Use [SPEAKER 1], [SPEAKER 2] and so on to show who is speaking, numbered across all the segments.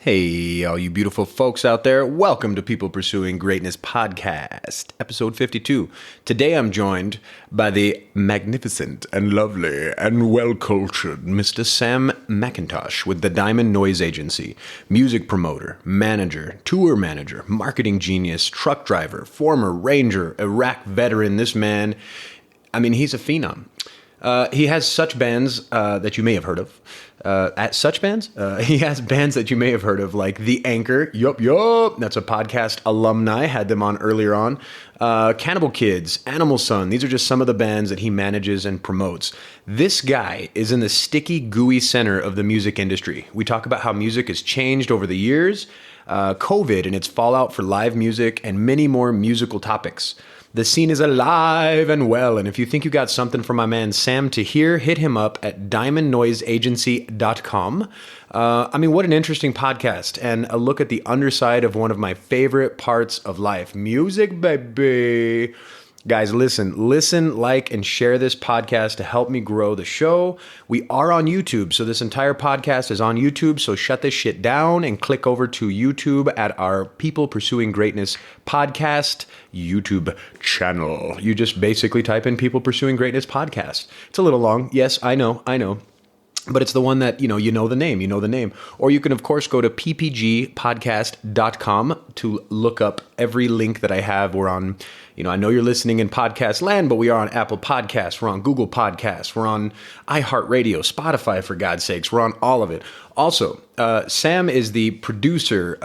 [SPEAKER 1] Hey, all you beautiful folks out there. Welcome to People Pursuing Greatness Podcast, episode 52. Today I'm joined by the magnificent and lovely and well-cultured Mr. Sam McIntosh with the Diamond Noise Agency, music promoter, manager, tour manager, marketing genius, truck driver, former Ranger, Iraq veteran. This man, he's a phenom. He has such bands that you may have heard of. He has bands that you may have heard of, like The Anchor. Yup. That's a podcast alumni. Had them on earlier on. Cannibal Kids, Animal Sun. These are just some of the bands that he manages and promotes. This guy is in the sticky, gooey center of the music industry. We talk about how music has changed over the years, COVID and its fallout for live music, and many more musical topics. The scene is alive and well, and if you think you got something from my man Sam to hear, hit him up at diamondnoiseagency.com. What an interesting podcast, and a look at the underside of one of my favorite parts of life, music, baby. Guys, listen, like, and share this podcast to help me grow the show. We are on YouTube, so this entire podcast is on YouTube, so shut this shit down and click over to YouTube at our People Pursuing Greatness podcast YouTube channel. You just basically type in People Pursuing Greatness podcast. It's a little long. Yes, I know. But it's the one that, you know the name. Or you can, of course, go to ppgpodcast.com to look up every link that I have. We're on, I know you're listening in podcast land, but we are on Apple Podcasts. We're on Google Podcasts. We're on iHeartRadio, Spotify, for God's sakes. We're on all of it. Also, Sam is the producer,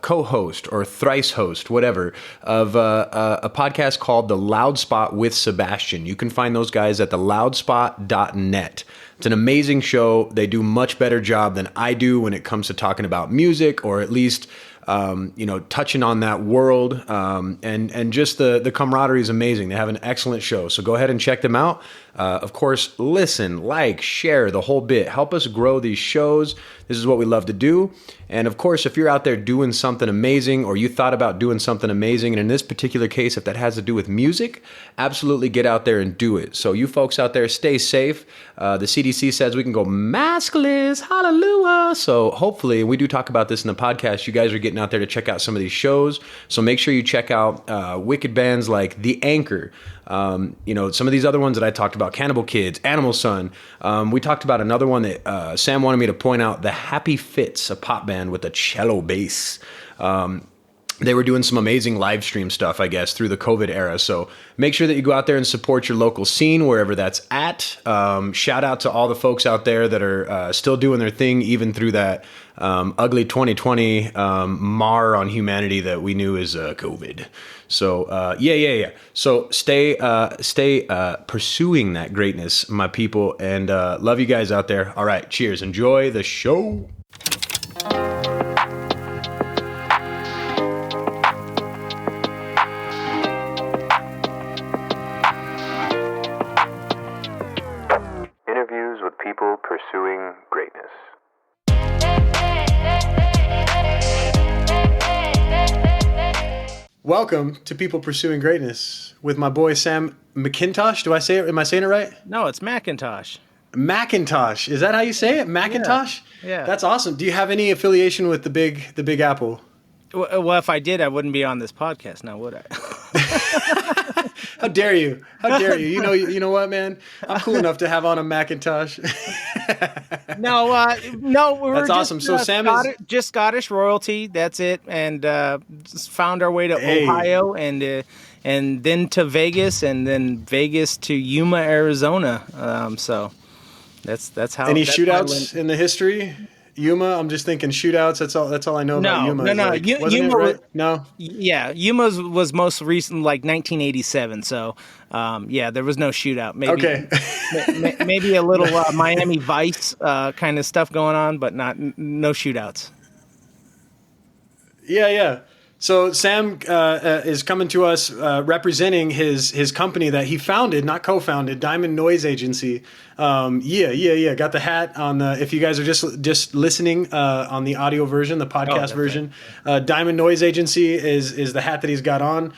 [SPEAKER 1] co-host, or thrice host, whatever, of a podcast called The Loud Spot with Sebastian. You can find those guys at theloudspot.net. It's an amazing show. They do much better job than I do when it comes to talking about music, or at least, touching on that world. And just the camaraderie is amazing. They have an excellent show. So go ahead and check them out. Of course, listen, like, share the whole bit. Help us grow these shows. This is what we love to do. And of course, if you're out there doing something amazing, or you thought about doing something amazing, and in this particular case, if that has to do with music, absolutely get out there and do it. So you folks out there, stay safe. The CDC says we can go maskless, hallelujah. So hopefully, we do talk about this in the podcast, you guys are getting out there to check out some of these shows. So make sure you check out wicked bands like The Anchor. Some of these other ones that I talked about, Cannibal Kids, Animal Sun. We talked about another one that Sam wanted me to point out, The Happy Fits, a pop band with a cello bass. They were doing some amazing live stream stuff, I guess, through the COVID era. So make sure that you go out there and support your local scene, wherever that's at. Shout out to all the folks out there that are still doing their thing, even through that ugly 2020 mar on humanity that we knew as COVID. So, yeah. So stay pursuing that greatness, my people, and love you guys out there. All right, cheers. Enjoy the show. Interviews with people pursuing greatness. Welcome to People Pursuing Greatness with my boy Sam McIntosh. Am I saying it right?
[SPEAKER 2] No, it's McIntosh.
[SPEAKER 1] McIntosh. Is that how you say it? McIntosh?
[SPEAKER 2] Yeah.
[SPEAKER 1] That's awesome. Do you have any affiliation with the Big Apple?
[SPEAKER 2] Well, if I did, I wouldn't be on this podcast now, would I?
[SPEAKER 1] How dare you? You know what, man? I'm cool enough to have on a Macintosh.
[SPEAKER 2] No, we're
[SPEAKER 1] that's awesome. So Sam is
[SPEAKER 2] just Scottish royalty. That's it, and just found our way to Ohio, and then to Vegas, and then Vegas to Yuma, Arizona. So that's how.
[SPEAKER 1] Any shootouts in the history? Yuma, I'm just thinking shootouts. That's all I know about Yuma.
[SPEAKER 2] No.
[SPEAKER 1] Yuma, right? No.
[SPEAKER 2] Yeah, Yuma was most recent, like 1987. So, there was no shootout. Maybe,
[SPEAKER 1] okay.
[SPEAKER 2] Maybe a little Miami Vice kind of stuff going on, but no shootouts.
[SPEAKER 1] Yeah. So Sam is coming to us representing his company that he founded, not co-founded, Diamond Noise Agency. Yeah. Got the hat on the. If you guys are just listening on the audio version, the podcast version, right. Diamond Noise Agency is the hat that he's got on.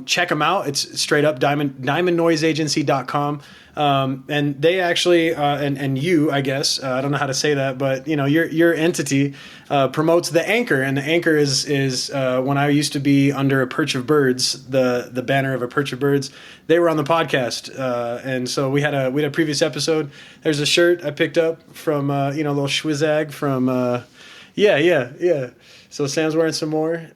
[SPEAKER 1] Check him out. It's straight up diamondnoiseagency.com. And they actually, and you, I guess, I don't know how to say that, but your entity, promotes the Anchor, and the Anchor is when I used to be under a perch of birds, the banner of a perch of birds, they were on the podcast. And so we had a previous episode. There's a shirt I picked up from, a little schwizag from, yeah. So Sam's wearing some more.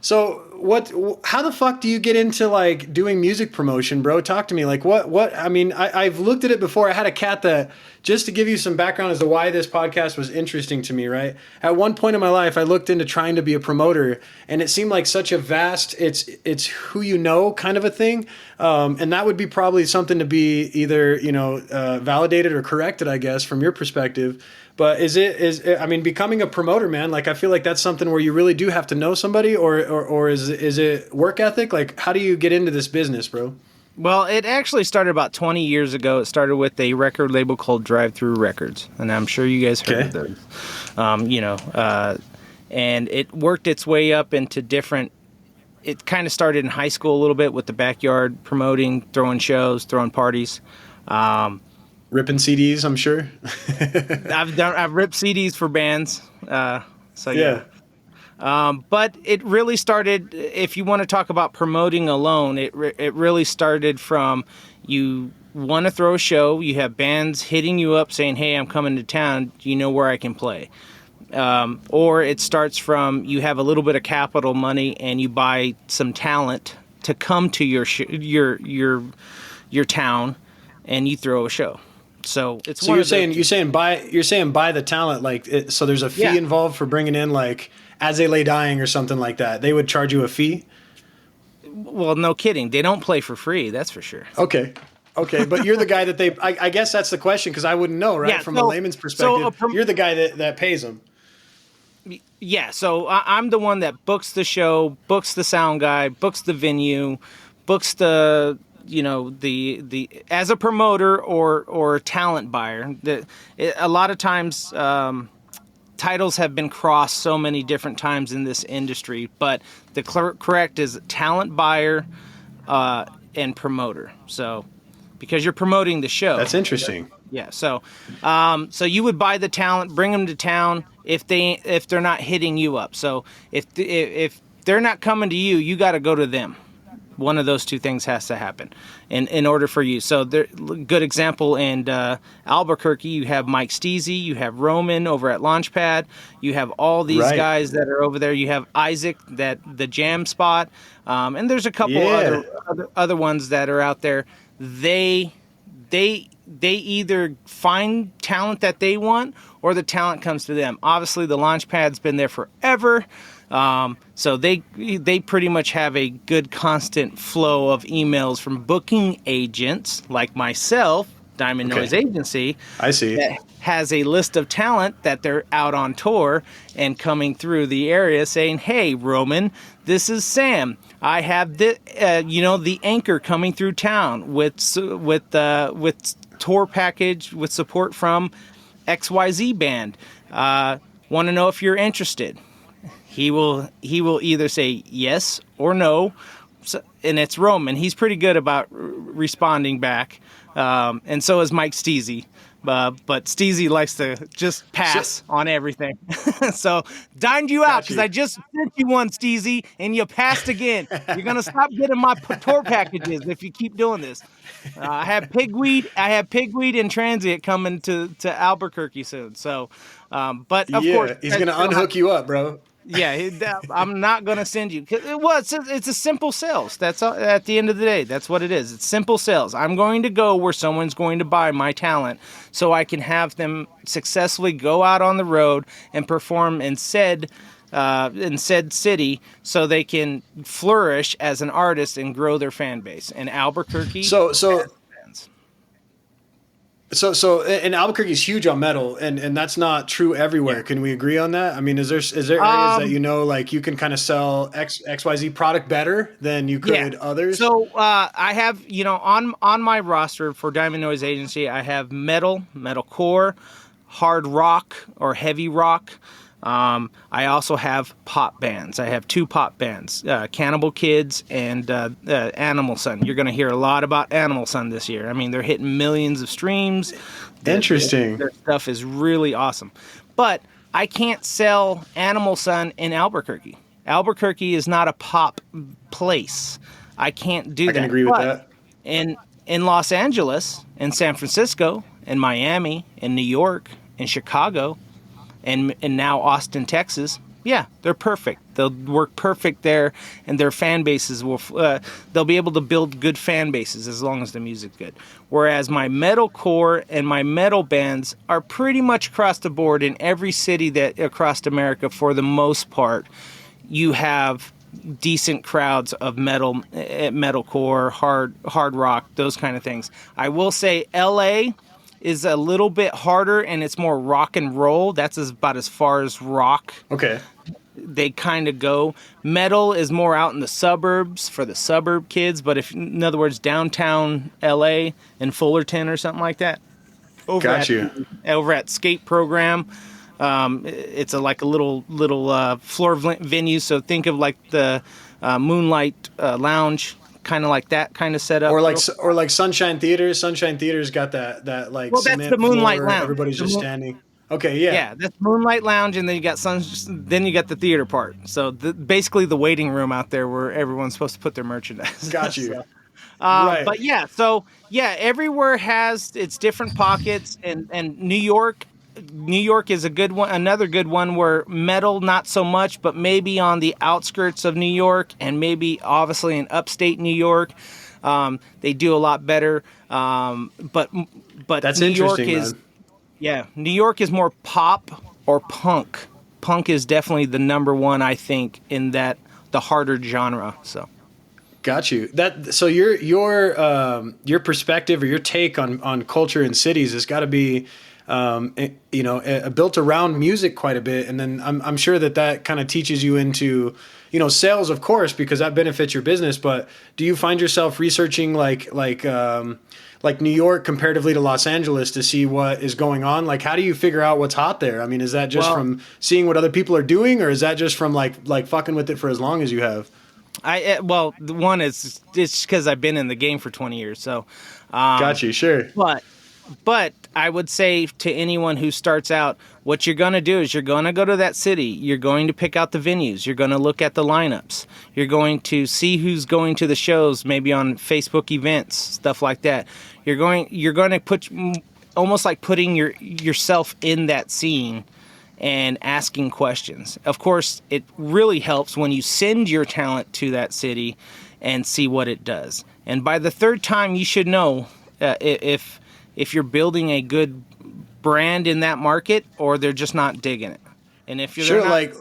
[SPEAKER 1] So how the fuck do you get into like doing music promotion, bro? Talk to me. Like what, I mean, I've looked at it before. I had a cat that, just to give you some background as to why this podcast was interesting to me, right? At one point in my life, I looked into trying to be a promoter, and it seemed like such a vast, it's who you know kind of a thing. And that would be probably something to be either, validated or corrected, I guess, from your perspective. But I mean, becoming a promoter, man, like I feel like that's something where you really do have to know somebody, or is it work ethic? Like, how do you get into this business, bro?
[SPEAKER 2] Well, it actually started about 20 years ago. It started with a record label called Drive Through Records, and I'm sure you guys heard of those. And it worked its way up into different. It kind of started in high school a little bit with the backyard promoting, throwing shows, throwing parties.
[SPEAKER 1] Ripping CDs, I'm sure.
[SPEAKER 2] I've ripped CDs for bands. So yeah. But it really started, if you want to talk about promoting alone, it really started from you want to throw a show, you have bands hitting you up saying, hey, I'm coming to town, do you know where I can play? Or it starts from you have a little bit of capital money and you buy some talent to come to your town and you throw a show. So it's
[SPEAKER 1] you're saying buy the talent, like so there's a fee involved for bringing in, like As They Lay Dying or something like that. They would charge you a fee?
[SPEAKER 2] Well, no kidding. They don't play for free, that's for sure.
[SPEAKER 1] Okay, but you're the guy that I guess that's the question, because I wouldn't know, right? From a layman's perspective, you're the guy that pays them.
[SPEAKER 2] Yeah, so I'm the one that books the show, books the sound guy, books the venue, books the as a promoter or talent buyer. A lot of times titles have been crossed so many different times in this industry, but the correct is talent buyer and promoter. So because you're promoting the show.
[SPEAKER 1] That's interesting.
[SPEAKER 2] Yeah. So you would buy the talent, bring them to town if they're not hitting you up. So if they're not coming to you, you got to go to them. One of those two things has to happen in order for you. So good example in Albuquerque, you have Mike Steezy, you have Roman over at Launchpad, you have all these guys that are over there. You have Isaac, the Jam Spot, and there's a couple other ones that are out there. They either find talent that they want or the talent comes to them. Obviously, the Launchpad's been there forever. So they pretty much have a good constant flow of emails from booking agents like myself, Diamond Noise Agency.
[SPEAKER 1] I see.
[SPEAKER 2] That has a list of talent that they're out on tour and coming through the area saying, hey, Roman, this is Sam. I have the Anchor coming through town with tour package with support from XYZ band. Want to know if you're interested. He will either say yes or no, and it's Roman. He's pretty good about responding back, and so is Mike Steezy. But Steezy likes to just pass on everything. So dined you out because I just sent you one, Steezy, and you passed again. You're gonna stop getting my tour packages if you keep doing this. I have pigweed and transient coming to Albuquerque soon. So, but of course,
[SPEAKER 1] he's gonna unhook you up, bro.
[SPEAKER 2] Yeah, I'm not going to send you. Well, it's a simple sales. That's all, at the end of the day. That's what it is. It's simple sales. I'm going to go where someone's going to buy my talent so I can have them successfully go out on the road and perform in said city so they can flourish as an artist and grow their fan base. In Albuquerque,
[SPEAKER 1] So And Albuquerque's huge on metal, and that's not true everywhere. Yeah. Can we agree on that? I mean, is there areas that like you can kind of sell XYZ product better than you could others?
[SPEAKER 2] So I have on my roster for Diamond Noise Agency, I have metalcore, hard rock or heavy rock. I also have pop bands. I have 2 pop bands, Cannibal Kids and Animal Sun. You're going to hear a lot about Animal Sun this year. I mean, they're hitting millions of streams.
[SPEAKER 1] Interesting.
[SPEAKER 2] Their stuff is really awesome. But I can't sell Animal Sun in Albuquerque. Albuquerque is not a pop place. I can't do that.
[SPEAKER 1] I can agree with that.
[SPEAKER 2] In Los Angeles, in San Francisco, in Miami, in New York, in Chicago, and now Austin, Texas, they're perfect. They'll work perfect there, and their fan bases they'll be able to build good fan bases as long as the music's good. Whereas my metalcore and my metal bands are pretty much across the board in every city that across America. For the most part, you have decent crowds of metalcore, hard rock, those kind of things. I will say LA is a little bit harder, and it's more rock and roll. That's about as far as rock.
[SPEAKER 1] Okay.
[SPEAKER 2] They kind of go. Metal is more out in the suburbs for the suburb kids, but in other words, downtown LA and Fullerton or something like that. Over at Skate Program. It's like a little floor venue. So think of like the Moonlight Lounge. Kind of like that kind of setup,
[SPEAKER 1] or like Sunshine Theater. Sunshine Theater's got that like.
[SPEAKER 2] Well, that's the Moonlight Lounge.
[SPEAKER 1] Everybody's just standing. Okay,
[SPEAKER 2] yeah, that's Moonlight Lounge, and then you got then you got the theater part. So basically the waiting room out there where everyone's supposed to put their merchandise.
[SPEAKER 1] Got you.
[SPEAKER 2] So,
[SPEAKER 1] right.
[SPEAKER 2] But everywhere has its different pockets, and New York is a good one, another good one where metal, not so much, but maybe on the outskirts of New York and maybe obviously in upstate New York, they do a lot better. But
[SPEAKER 1] that's
[SPEAKER 2] New
[SPEAKER 1] interesting,
[SPEAKER 2] York New York is more pop or punk. Punk is definitely the number one, I think, in the harder genre. So.
[SPEAKER 1] Got you. So your perspective or your take on culture in cities has got to be built around music quite a bit. And then I'm sure that kind of teaches you into, sales, of course, because that benefits your business. But do you find yourself researching like New York comparatively to Los Angeles to see what is going on? Like, how do you figure out what's hot there? I mean, is that just from seeing what other people are doing, or is that just from like fucking with it for as long as you have?
[SPEAKER 2] The one is it's because I've been in the game for 20 years. So,
[SPEAKER 1] got you. Sure.
[SPEAKER 2] But I would say to anyone who starts out, what you're going to do is you're going to go to that city. You're going to pick out the venues. You're going to look at the lineups. You're going to see who's going to the shows, maybe on Facebook events, stuff like that. You're going to put almost like putting yourself in that scene and asking questions. Of course, it really helps when you send your talent to that city and see what it does. And by the third time, you should know if you're building a good brand in that market or they're just not digging it. And if you're
[SPEAKER 1] like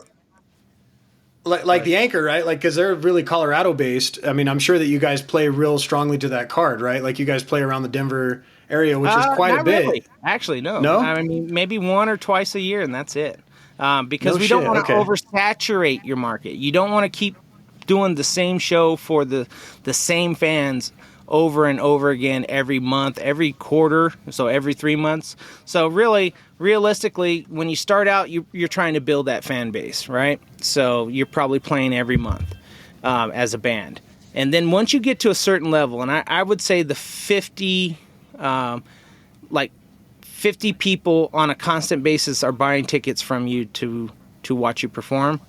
[SPEAKER 1] the Anchor, right? Like, because they're really Colorado based. I mean, I'm sure that you guys play real strongly to that card, right? Like you guys play around the Denver area, which is quite a bit. Really.
[SPEAKER 2] Actually, no.
[SPEAKER 1] No?
[SPEAKER 2] I mean, maybe 1 or twice a year, and that's it. Because we don't want to oversaturate your market. You don't want to keep doing the same show for the same fans over and over again every month, every quarter, so every 3 months. So really, realistically, when you start out, you're trying to build that fan base, right? So you're probably playing every month as a band. And then once you get to a certain level, and I would say the 50 people on a constant basis are buying tickets from you to watch you perform,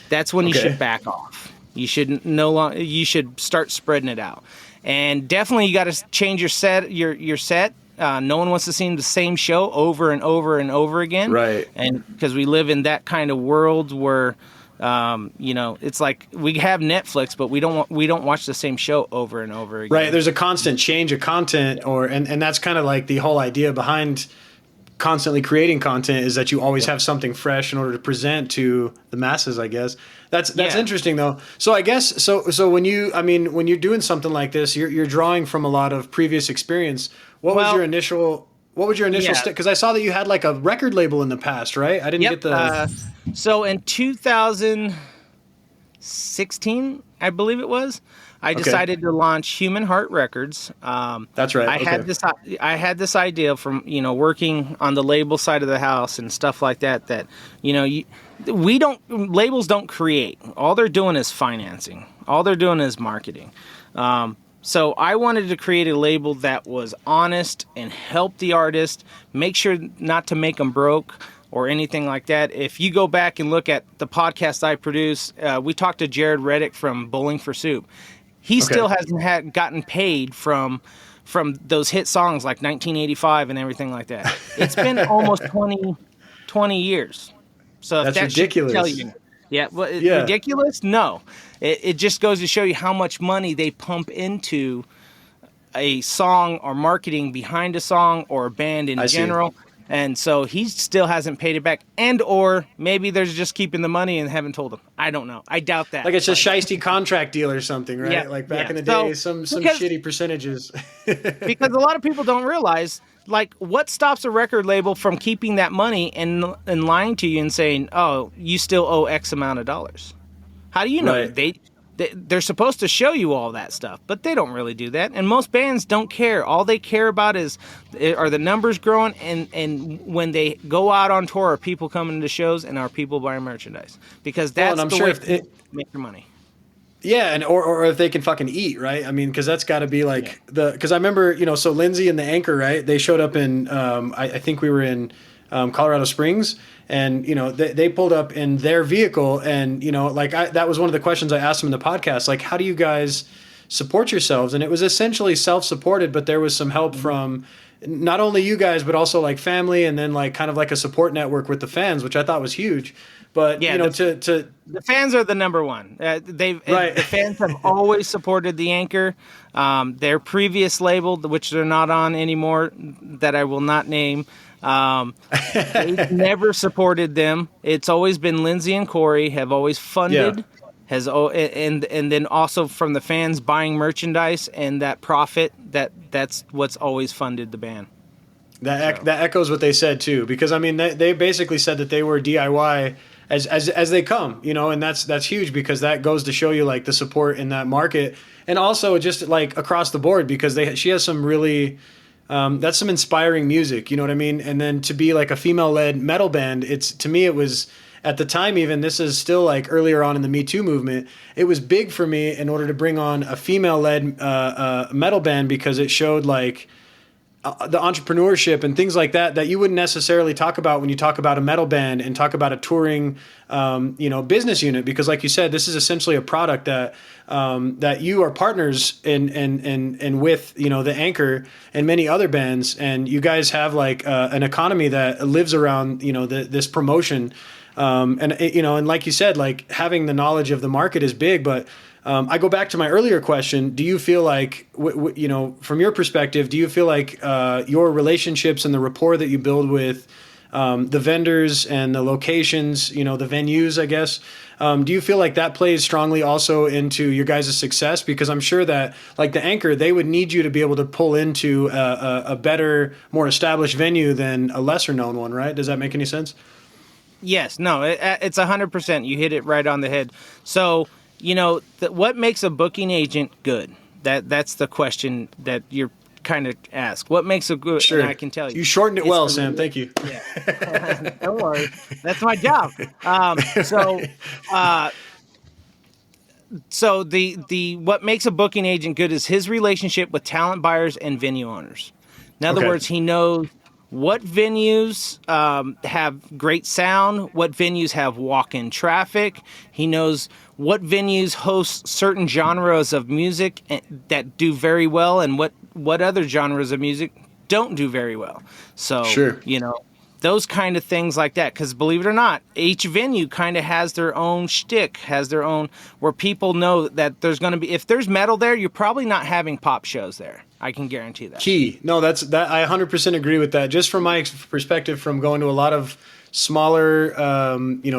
[SPEAKER 2] that's when you should back off. You should you should start spreading it out. And definitely you got to change your set. No one wants to see the same show over and over and over again.
[SPEAKER 1] Right.
[SPEAKER 2] And because we live in that kind of world where, it's like we have Netflix, but we don't watch the same show over and over again.
[SPEAKER 1] Right. There's a constant change of content, and that's kind of like the whole idea behind constantly creating content is that you always have something fresh in order to present to the masses, I guess. That's interesting though. So I guess so when you're doing something like this, you're drawing from a lot of previous experience. What was your initial What was your initial
[SPEAKER 2] Yeah.
[SPEAKER 1] because I saw that you had like a record label in the past, right? I didn't get the.
[SPEAKER 2] So in 2016, I believe it was, I decided to launch Human Heart Records.
[SPEAKER 1] That's right.
[SPEAKER 2] I had this idea from working on the label side of the house and stuff like that. That labels don't create. All they're doing is financing. All they're doing is marketing. So I wanted to create a label that was honest and help the artist, make sure not to make them broke or anything like that. If you go back and look at the podcast I produce, we talked to Jared Reddick from Bowling for Soup. He still hasn't gotten paid from those hit songs like 1985 and everything like that. It's been almost 20 years. So if
[SPEAKER 1] that's
[SPEAKER 2] that
[SPEAKER 1] ridiculous.
[SPEAKER 2] Tell you, ridiculous? No. It just goes to show you how much money they pump into a song or marketing behind a song or a band in general. And so he still hasn't paid it back. And or maybe they're just keeping the money and haven't told him. I don't know. I doubt that.
[SPEAKER 1] Like it's a shiesty contract deal or something, right?
[SPEAKER 2] Yeah,
[SPEAKER 1] like back in the day, some shitty percentages.
[SPEAKER 2] Because a lot of people don't realize, like, what stops a record label from keeping that money and lying to you and saying, oh, you still owe X amount of dollars? How do you know?
[SPEAKER 1] Right.
[SPEAKER 2] They're supposed to show you all that stuff, but they don't really do that. And most bands don't care. All they care about are the numbers growing, and when they go out on tour, are people coming to shows and are people buying merchandise? Because that's the way to make your money.
[SPEAKER 1] Yeah, and or if they can fucking eat, right? I mean, because that's got to be like because I remember, so Lindsay and the Anchor, right? They showed up in I think we were in Colorado Springs. And, they pulled up in their vehicle and, that was one of the questions I asked them in the podcast, like, how do you guys support yourselves? And it was essentially self-supported, but there was some help from not only you guys, but also like family and then like kind of like a support network with the fans, which I thought was huge. But, the
[SPEAKER 2] fans are the number one. The fans have always supported the Anchor. Their previous label, which they're not on anymore, that I will not name, they've never supported them. It's always been Lindsay and Corey have always funded, and then also from the fans buying merchandise and that profit. That's what's always funded the band.
[SPEAKER 1] That echoes what they said too, because I mean they basically said that they were DIY as they come, and that's huge because that goes to show you like the support in that market, and also just like across the board because she has some really. That's some inspiring music, you know what I mean? And then to be like a female-led metal band, to me it was, at the time even, this is still like earlier on in the Me Too movement, it was big for me in order to bring on a female-led metal band because it showed like the entrepreneurship and things like that you wouldn't necessarily talk about when you talk about a metal band and talk about a touring, business unit. Because like you said, this is essentially a product that you are partners in with, the Anchor and many other bands. And you guys have like an economy that lives around, this promotion. And like you said, like having the knowledge of the market is big, but I go back to my earlier question. Do you feel like, from your perspective, do you feel like your relationships and the rapport that you build with the vendors and the locations, the venues, I guess, do you feel like that plays strongly also into your guys' success? Because I'm sure that, like the Anchor, they would need you to be able to pull into a better, more established venue than a lesser known one, right? Does that make any sense?
[SPEAKER 2] Yes. No, it's 100%. You hit it right on the head. So, what makes a booking agent good? That's the question that you're kind of asked. What makes a good?
[SPEAKER 1] Sure.
[SPEAKER 2] And I can tell you.
[SPEAKER 1] You shortened it well, Sam. Thank you.
[SPEAKER 2] Yeah. Don't worry. That's my job. So the what makes a booking agent good is his relationship with talent buyers and venue owners. In other words, he knows what venues have great sound, what venues have walk-in traffic. He knows what venues host certain genres of music that do very well and what other genres of music don't do very well. So, those kind of things like that. Because believe it or not, each venue kind of has their own shtick, has their own, where people know that there's going to be, if there's metal there, you're probably not having pop shows there. I can guarantee that.
[SPEAKER 1] Key. No, that I 100% agree with that. Just from my perspective, from going to a lot of smaller,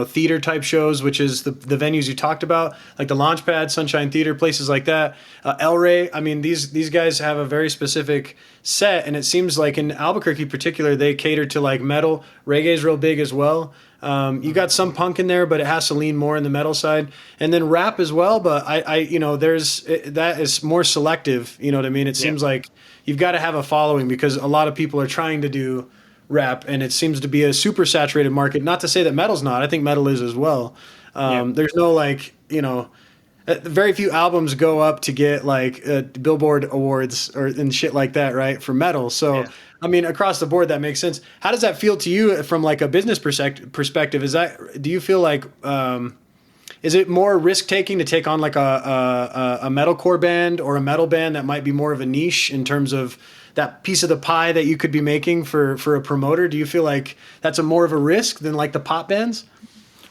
[SPEAKER 1] theater type shows, which is the venues you talked about, like the Launchpad, Sunshine Theater, places like that. El Rey, I mean, these guys have a very specific set, and it seems like in Albuquerque in particular, they cater to like metal. Reggae is real big as well. You got some punk in there, but it has to lean more in the metal side, and then rap as well. But that is more selective. You know what I mean? It seems like you've got to have a following because a lot of people are trying to do rap, and it seems to be a super saturated market. Not to say that metal's not. I think metal is as well. There's no very few albums go up to get like Billboard awards and shit like that, right? For metal. So, I mean, across the board, that makes sense. How does that feel to you from like a business perspective? Do you feel like, is it more risk taking to take on like a metalcore band or a metal band that might be more of a niche in terms of that piece of the pie that you could be making for a promoter? Do you feel like that's more of a risk than like the pop bands?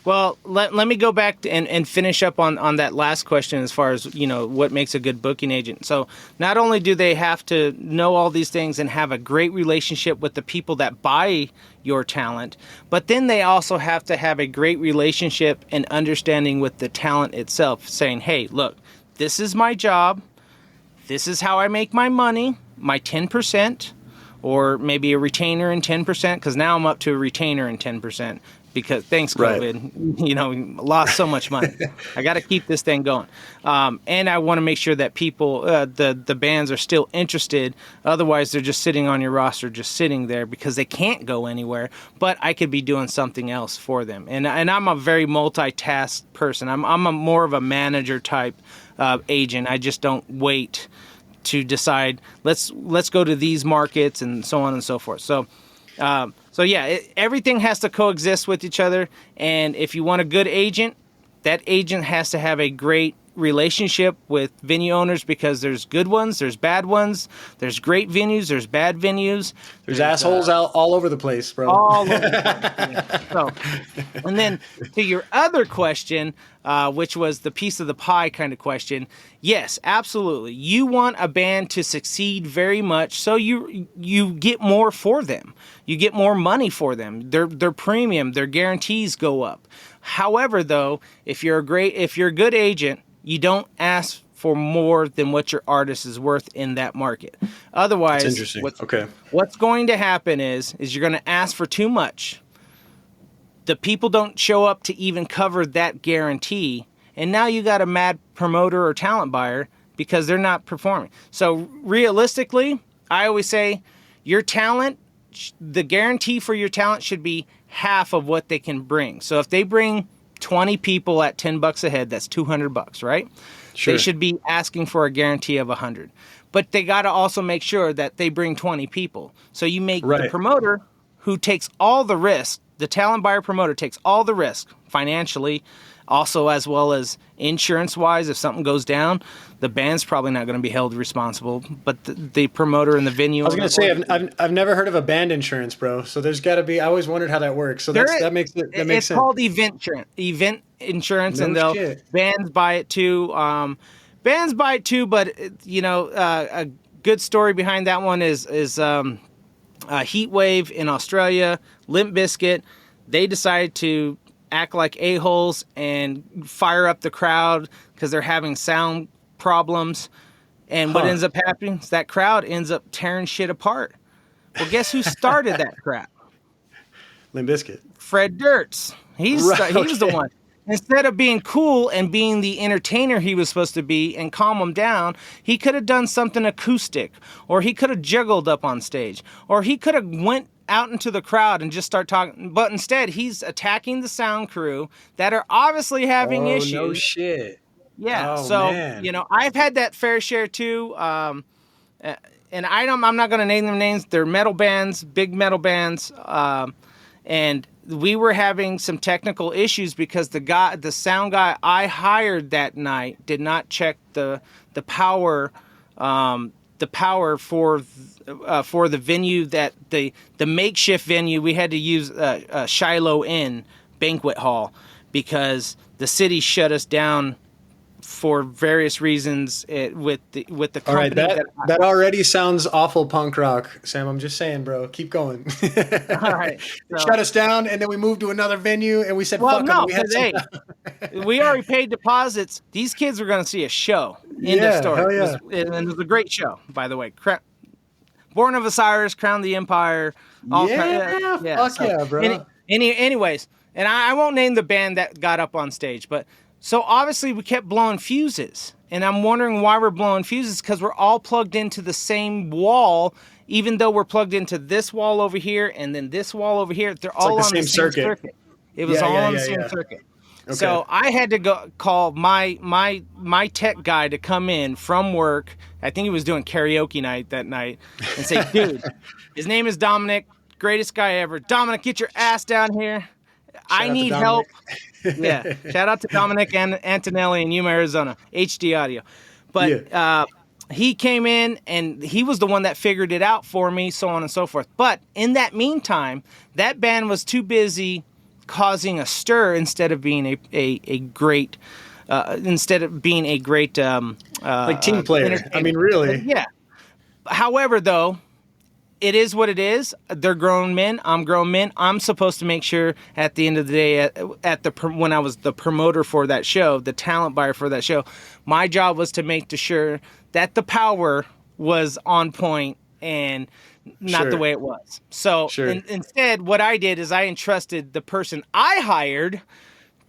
[SPEAKER 2] Well, let me go back and finish up on that last question as far as, what makes a good booking agent. So not only do they have to know all these things and have a great relationship with the people that buy your talent, but then they also have to have a great relationship and understanding with the talent itself, saying, hey, look, this is my job. This is how I make my money, my 10%, or maybe a retainer and 10%, because now I'm up to a retainer and 10%. Because thanks COVID, lost so much money. I got to keep this thing going, and I want to make sure that people, the bands, are still interested. Otherwise, they're just sitting on your roster, just sitting there because they can't go anywhere. But I could be doing something else for them, and I'm a very multitask person. I'm a more of a manager type agent. I just don't wait to decide. Let's go to these markets and so on and so forth. So everything has to coexist with each other. And if you want a good agent, that agent has to have a great relationship with venue owners, because there's good ones, there's bad ones, there's great venues, there's bad venues.
[SPEAKER 1] There's assholes out all over the place, bro.
[SPEAKER 2] All over the place. So, and then to your other question, which was the piece of the pie kind of question. Yes, absolutely. You want a band to succeed very much, so you get more for them. You get more money for them. Their premium, their guarantees go up. However, though, if you're a good agent, you don't ask for more than what your artist is worth in that market. Otherwise,
[SPEAKER 1] that's interesting.
[SPEAKER 2] What's going to happen is you're going to ask for too much. The people don't show up to even cover that guarantee, and now you got a mad promoter or talent buyer because they're not performing. So realistically, I always say your talent, the guarantee for your talent should be half of what they can bring. So if they bring 20 people at $10 a head, that's $200, right? Sure. They should be asking for a guarantee of 100. But they got to also make sure that they bring 20 people. So you make the promoter who takes all the risk, the talent buyer promoter takes all the risk financially, also as well as insurance-wise. If something goes down, the band's probably not going to be held responsible, but the promoter and the venue.
[SPEAKER 1] I was going to say, I've never heard of a band insurance, bro. So there's got to be. I always wondered how that works. So that makes sense.
[SPEAKER 2] It's called event insurance, no and shit. Bands buy it too. But a good story behind that one is Heat Wave in Australia, Limp Bizkit. They decided to act like a-holes and fire up the crowd because they're having sound problems. And what ends up happening is that crowd ends up tearing shit apart. Well, guess who started that crap?
[SPEAKER 1] Limp Bizkit.
[SPEAKER 2] Fred Durst. He was the one. Instead of being cool and being the entertainer he was supposed to be and calm them down, he could have done something acoustic, or he could have juggled up on stage, or he could have went out into the crowd and just start talking. But instead, he's attacking the sound crew that are obviously having issues.
[SPEAKER 1] Oh, no shit.
[SPEAKER 2] Yeah. Man. I've had that fair share too. And I'm not going to name them names. They're metal bands, big metal bands. And we were having some technical issues because the sound guy I hired that night did not check the power for the venue, that the makeshift venue. We had to use Shiloh Inn banquet hall because the city shut us down for various reasons with the company.
[SPEAKER 1] All right, that already sounds awful punk rock, Sam. I'm just saying, bro. Keep going.
[SPEAKER 2] All right.
[SPEAKER 1] So, shut us down, and then we moved to another venue, and we said,
[SPEAKER 2] well,
[SPEAKER 1] fuck
[SPEAKER 2] no,
[SPEAKER 1] them.
[SPEAKER 2] We already paid deposits. These kids were going to see a show. End of story.
[SPEAKER 1] Hell yeah.
[SPEAKER 2] It was a great show, by the way. Born of Osiris, Crown of the Empire.
[SPEAKER 1] Fuck yeah, bro.
[SPEAKER 2] Anyways, and I won't name the band that got up on stage, but so obviously we kept blowing fuses. And I'm wondering why we're blowing fuses, because we're all plugged into the same wall, even though we're plugged into this wall over here and then this wall over here. They're all on the same circuit. It was all on the same circuit. Okay. So I had to go call my tech guy to come in from work. I think he was doing karaoke night that night, and say, dude, his name is Dominic, greatest guy ever. Dominic, get your ass down here. I need help. Yeah. Shout out to Dominic and Antonelli in Yuma, Arizona, HD audio. But he came in and he was the one that figured it out for me, so on and so forth. But in that meantime, that band was too busy causing a stir instead of being a great like
[SPEAKER 1] team player. I mean, really.
[SPEAKER 2] Yeah. However, though, it is what it is. They're grown men. I'm grown men. I'm supposed to make sure at the end of the day, when I was the promoter for that show, the talent buyer for that show, my job was to make sure that the power was on point and not the way it was. So instead, what I did is I entrusted the person I hired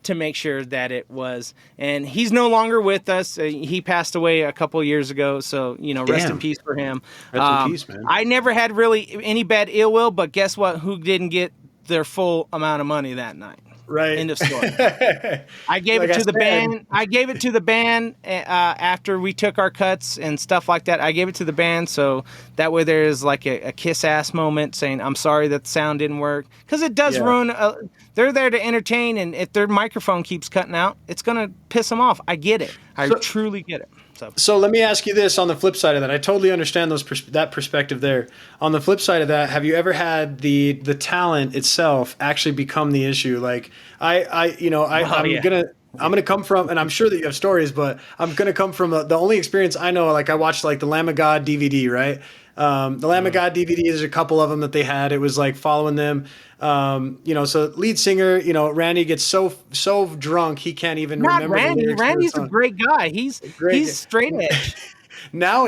[SPEAKER 2] to make sure that it was. And he's no longer with us. He passed away a couple years ago. So, rest in peace for him.
[SPEAKER 1] Rest in peace, man.
[SPEAKER 2] I never had really any bad ill will, but guess what? Who didn't get their full amount of money that night?
[SPEAKER 1] Right.
[SPEAKER 2] End of story. I gave it to the band. I gave it to the band after we took our cuts and stuff like that. I gave it to the band so that way there's like a kiss ass moment saying, I'm sorry that the sound didn't work. Because it does ruin. They're there to entertain, and if their microphone keeps cutting out, it's going to piss them off. I get it. I truly get it.
[SPEAKER 1] So let me ask you this on the flip side of that. I totally understand that perspective there. On the flip side of that, have you ever had the talent itself actually become the issue? Like I'm gonna come from, and I'm sure that you have stories, but I'm gonna come from the only experience I know. Like I watched like the Lamb of God DVD, right? The Lamb of God DVD, there's a couple of them that they had. It was like following them. So lead singer, Randy gets so drunk he can't even remember the lyrics.
[SPEAKER 2] Randy's a great guy. He's straight edge.
[SPEAKER 1] Now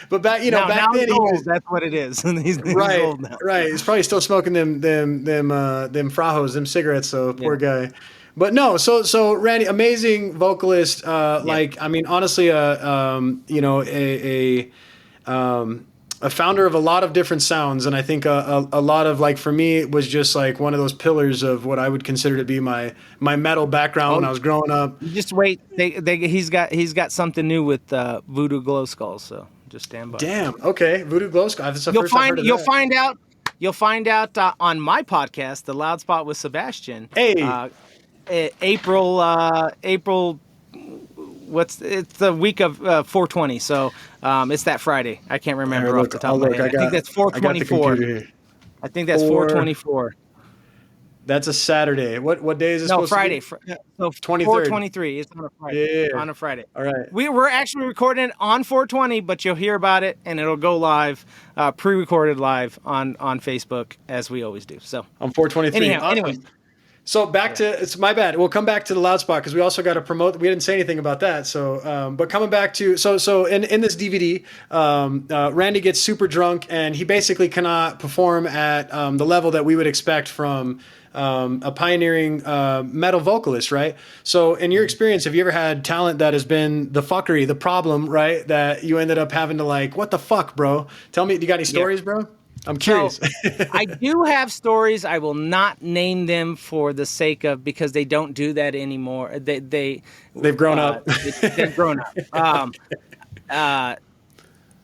[SPEAKER 1] but back then he was,
[SPEAKER 2] that's what it is. he's
[SPEAKER 1] right,
[SPEAKER 2] old now.
[SPEAKER 1] Right. He's probably still smoking them frajos, them cigarettes. So poor guy. But no, so Randy, amazing vocalist. Honestly, a founder of a lot of different sounds, and I think a lot of, like, for me, it was just like one of those pillars of what I would consider to be my metal background when I was growing up.
[SPEAKER 2] Just wait, he's got something new with Voodoo Glow Skulls, so just stand by.
[SPEAKER 1] Damn. Okay, Voodoo Glow Skulls. You'll find out on my podcast, The Loud Spot with Sebastian.
[SPEAKER 2] Hey, April. It's the week of 420, so it's that Friday. I can't remember off the top of my head. I think that's 424. I think that's 424.
[SPEAKER 1] That's a Saturday. What day is it? No,
[SPEAKER 2] Friday. So 23rd. 423. It's on a Friday.
[SPEAKER 1] Yeah.
[SPEAKER 2] On a Friday.
[SPEAKER 1] All right.
[SPEAKER 2] We're actually recording it on 420, but you'll hear about it and it'll go live, pre-recorded live on Facebook as we always do. So
[SPEAKER 1] on 423.
[SPEAKER 2] Anyway.
[SPEAKER 1] So back to, it's my bad. We'll come back to the Loud Spot because we also got to promote. We didn't say anything about that. So, but coming back to, so in this DVD, Randy gets super drunk and he basically cannot perform at the level that we would expect from a pioneering metal vocalist, right? So in your experience, have you ever had talent that has been the fuckery, the problem, right? That you ended up having to like, what the fuck, bro? Tell me, you got any stories, bro? I'm curious.
[SPEAKER 2] So, I do have stories. I will not name them for the sake of, because they don't do that anymore. They've
[SPEAKER 1] grown up.
[SPEAKER 2] They've grown up.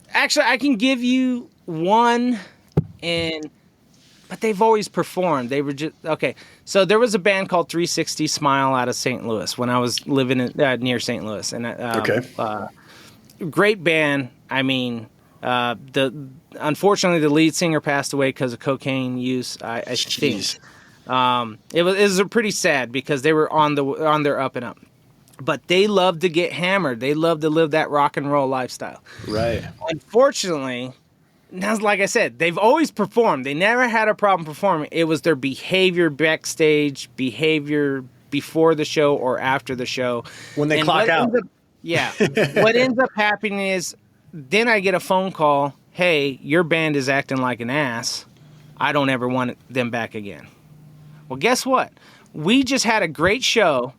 [SPEAKER 2] Actually, I can give you one, but they've always performed. They were just okay. So there was a band called 360 Smile out of St. Louis when I was living near St. Louis, and great band. I mean, unfortunately, the lead singer passed away because of cocaine use. I think it was pretty sad because they were on their up and up. but they love to get hammered. They love to live that rock and roll lifestyle.
[SPEAKER 1] Right.
[SPEAKER 2] Unfortunately, now, like I said, they've always performed. They never had a problem performing. It was their behavior backstage, behavior before the show or after the show.
[SPEAKER 1] When they clock out.
[SPEAKER 2] What ends up happening is then I get a phone call, hey, your band is acting like an ass. I don't ever want them back again. Well, guess what? We just had a great show.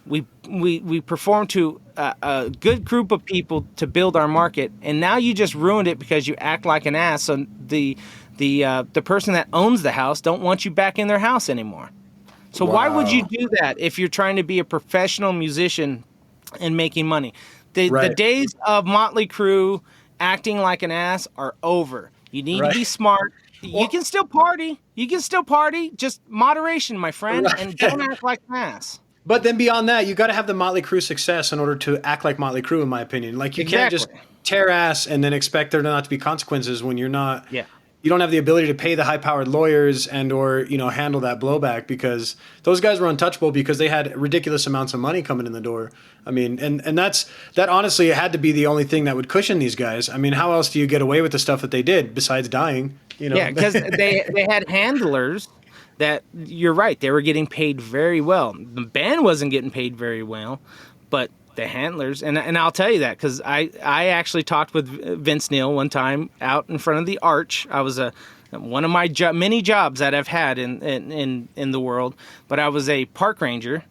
[SPEAKER 2] We performed to a good group of people to build our market, and now you just ruined it because you act like an ass. So the person that owns the house don't want you back in their house anymore. So why would you do that if you're trying to be a professional musician and making money? The days of Motley Crew acting like an ass are over. You need to be smart. You can still party. Just moderation, my friend, and don't act like an ass.
[SPEAKER 1] But then beyond that, you got to have the Motley Crue success in order to act like Motley Crue, in my opinion. Like, you can't just tear ass and then expect there not to be consequences when you're not. Yeah. You don't have the ability to pay the high-powered lawyers and or handle that blowback, because those guys were untouchable because they had ridiculous amounts of money coming in the door. I mean, and that honestly had to be the only thing that would cushion these guys. I mean, how else do you get away with the stuff that they did besides dying?
[SPEAKER 2] Yeah, because they had handlers. That you're right. They were getting paid very well. The band wasn't getting paid very well, but the handlers, and I'll tell you that because I actually talked with Vince Neil one time out in front of the Arch. I was one of my many jobs that I've had in the world, but I was a park ranger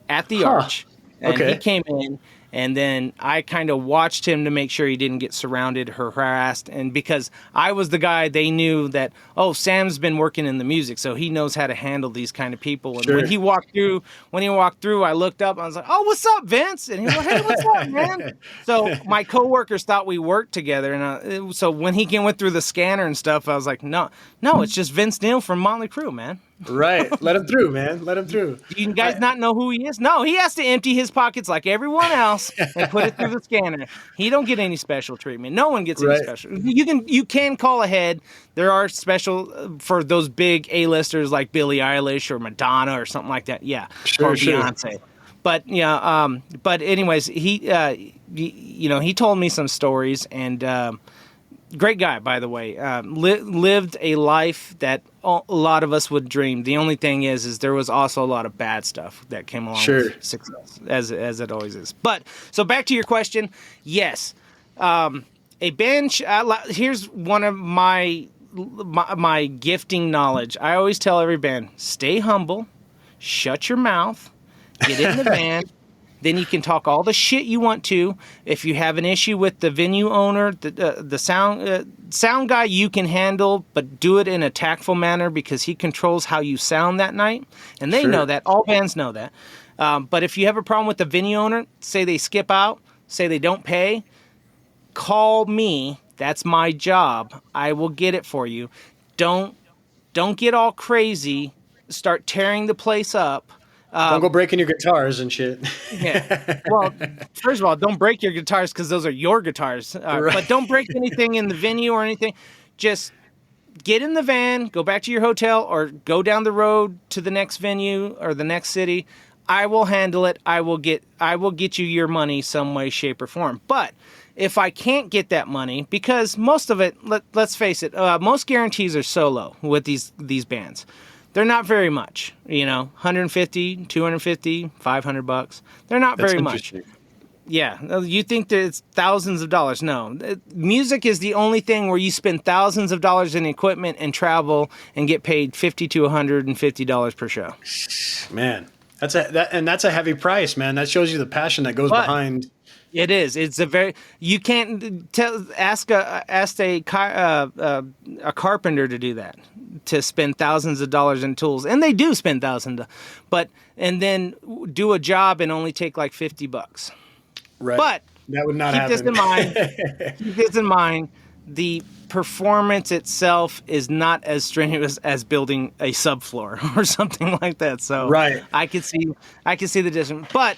[SPEAKER 2] at the Arch, and he came in. And then I kind of watched him to make sure he didn't get surrounded or harassed. And because I was the guy, they knew that, Sam's been working in the music, so he knows how to handle these kind of people. And when he walked through, I looked up, I was like, "Oh, what's up, Vince?" And he was like, "Hey, what's up, man?" So my coworkers thought we worked together. And so when he went through the scanner and stuff, I was like, no, it's just Vince Neil from Motley Crue, man.
[SPEAKER 1] Right. Let him through, man. Let him through.
[SPEAKER 2] Do you guys not know who he is? No, he has to empty his pockets like everyone else and put it through the scanner. He don't get any special treatment. No one gets any special. You can call ahead. There are special for those big A-listers like Billie Eilish or Madonna or something like that. Yeah. Or Beyonce. But but anyways, he told me some stories, and great guy, by the way. Lived a life that a lot of us would dream. The only thing is there was also a lot of bad stuff that came along with success, as it always is. But so back to your question, yes, a band. Here's one of my gifting knowledge. I always tell every band: stay humble, shut your mouth, get in the band. Then you can talk all the shit you want to. If you have an issue with the venue owner, the sound guy, you can handle, but do it in a tactful manner because he controls how you sound that night. And they know that. All bands know that. But if you have a problem with the venue owner, say they skip out, say they don't pay, call me. That's my job. I will get it for you. Don't get all crazy. Start tearing the place up.
[SPEAKER 1] Don't go breaking your guitars and shit.
[SPEAKER 2] Yeah. Well, first of all, don't break your guitars because those are your guitars. But don't break anything in the venue or anything. Just get in the van, go back to your hotel, or go down the road to the next venue or the next city. I will handle it. I will get you your money some way, shape, or form. But if I can't get that money, because most of it, let's face it, most guarantees are so low with these bands. They're not very much, $150, $250, $500. They're not very much. Yeah, you think that it's thousands of dollars. No, music is the only thing where you spend thousands of dollars in equipment and travel and get paid $50 to $150 per show.
[SPEAKER 1] Man, that's a heavy price, man. That shows you the passion that goes behind.
[SPEAKER 2] It is. It's a very. You can't ask a carpenter to do that. To spend thousands of dollars in tools, and they do spend thousands, and then do a job and only take like $50.
[SPEAKER 1] Right.
[SPEAKER 2] But
[SPEAKER 1] that would not happen.
[SPEAKER 2] Keep this in mind. The performance itself is not as strenuous as building a subfloor or something like that. So I can see the difference. But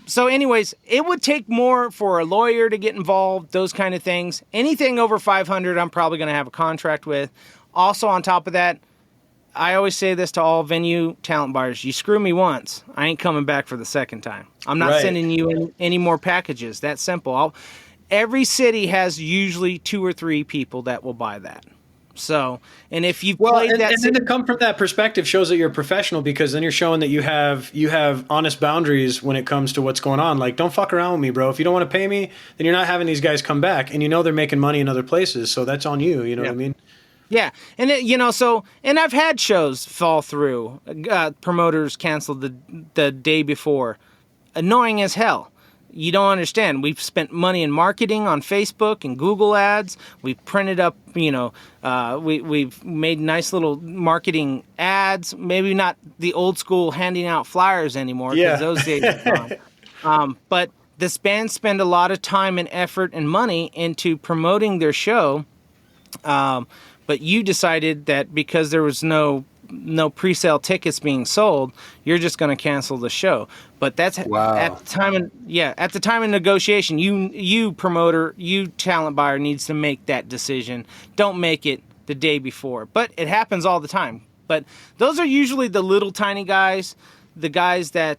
[SPEAKER 2] so anyways, it would take more for a lawyer to get involved. Those kind of things. Anything over $500, I'm probably going to have a contract with. Also, on top of that, I always say this to all venue talent buyers: you screw me once, I ain't coming back for the second time. I'm not sending you any more packages. That's simple. Every city has usually 2 or 3 people that will buy that. So, and if you've played that,
[SPEAKER 1] and then to come from that perspective shows that you're a professional, because then you're showing that you have honest boundaries when it comes to what's going on. Like, don't fuck around with me, bro. If you don't want to pay me, then you're not having these guys come back, and they're making money in other places. So that's on you. You know what I mean?
[SPEAKER 2] Yeah, and and I've had shows fall through. Promoters canceled the day before. Annoying as hell. You don't understand. We've spent money in marketing on Facebook and Google ads. We've printed up, we've made nice little marketing ads. Maybe not the old school handing out flyers anymore, because those days are gone. But this band spend a lot of time and effort and money into promoting their show. But you decided that because there was no pre-sale tickets being sold, you're just going to cancel the show. But that's at the time of negotiation, you promoter, you talent buyer needs to make that decision. Don't make it the day before. But it happens all the time. But those are usually the little tiny guys, the guys that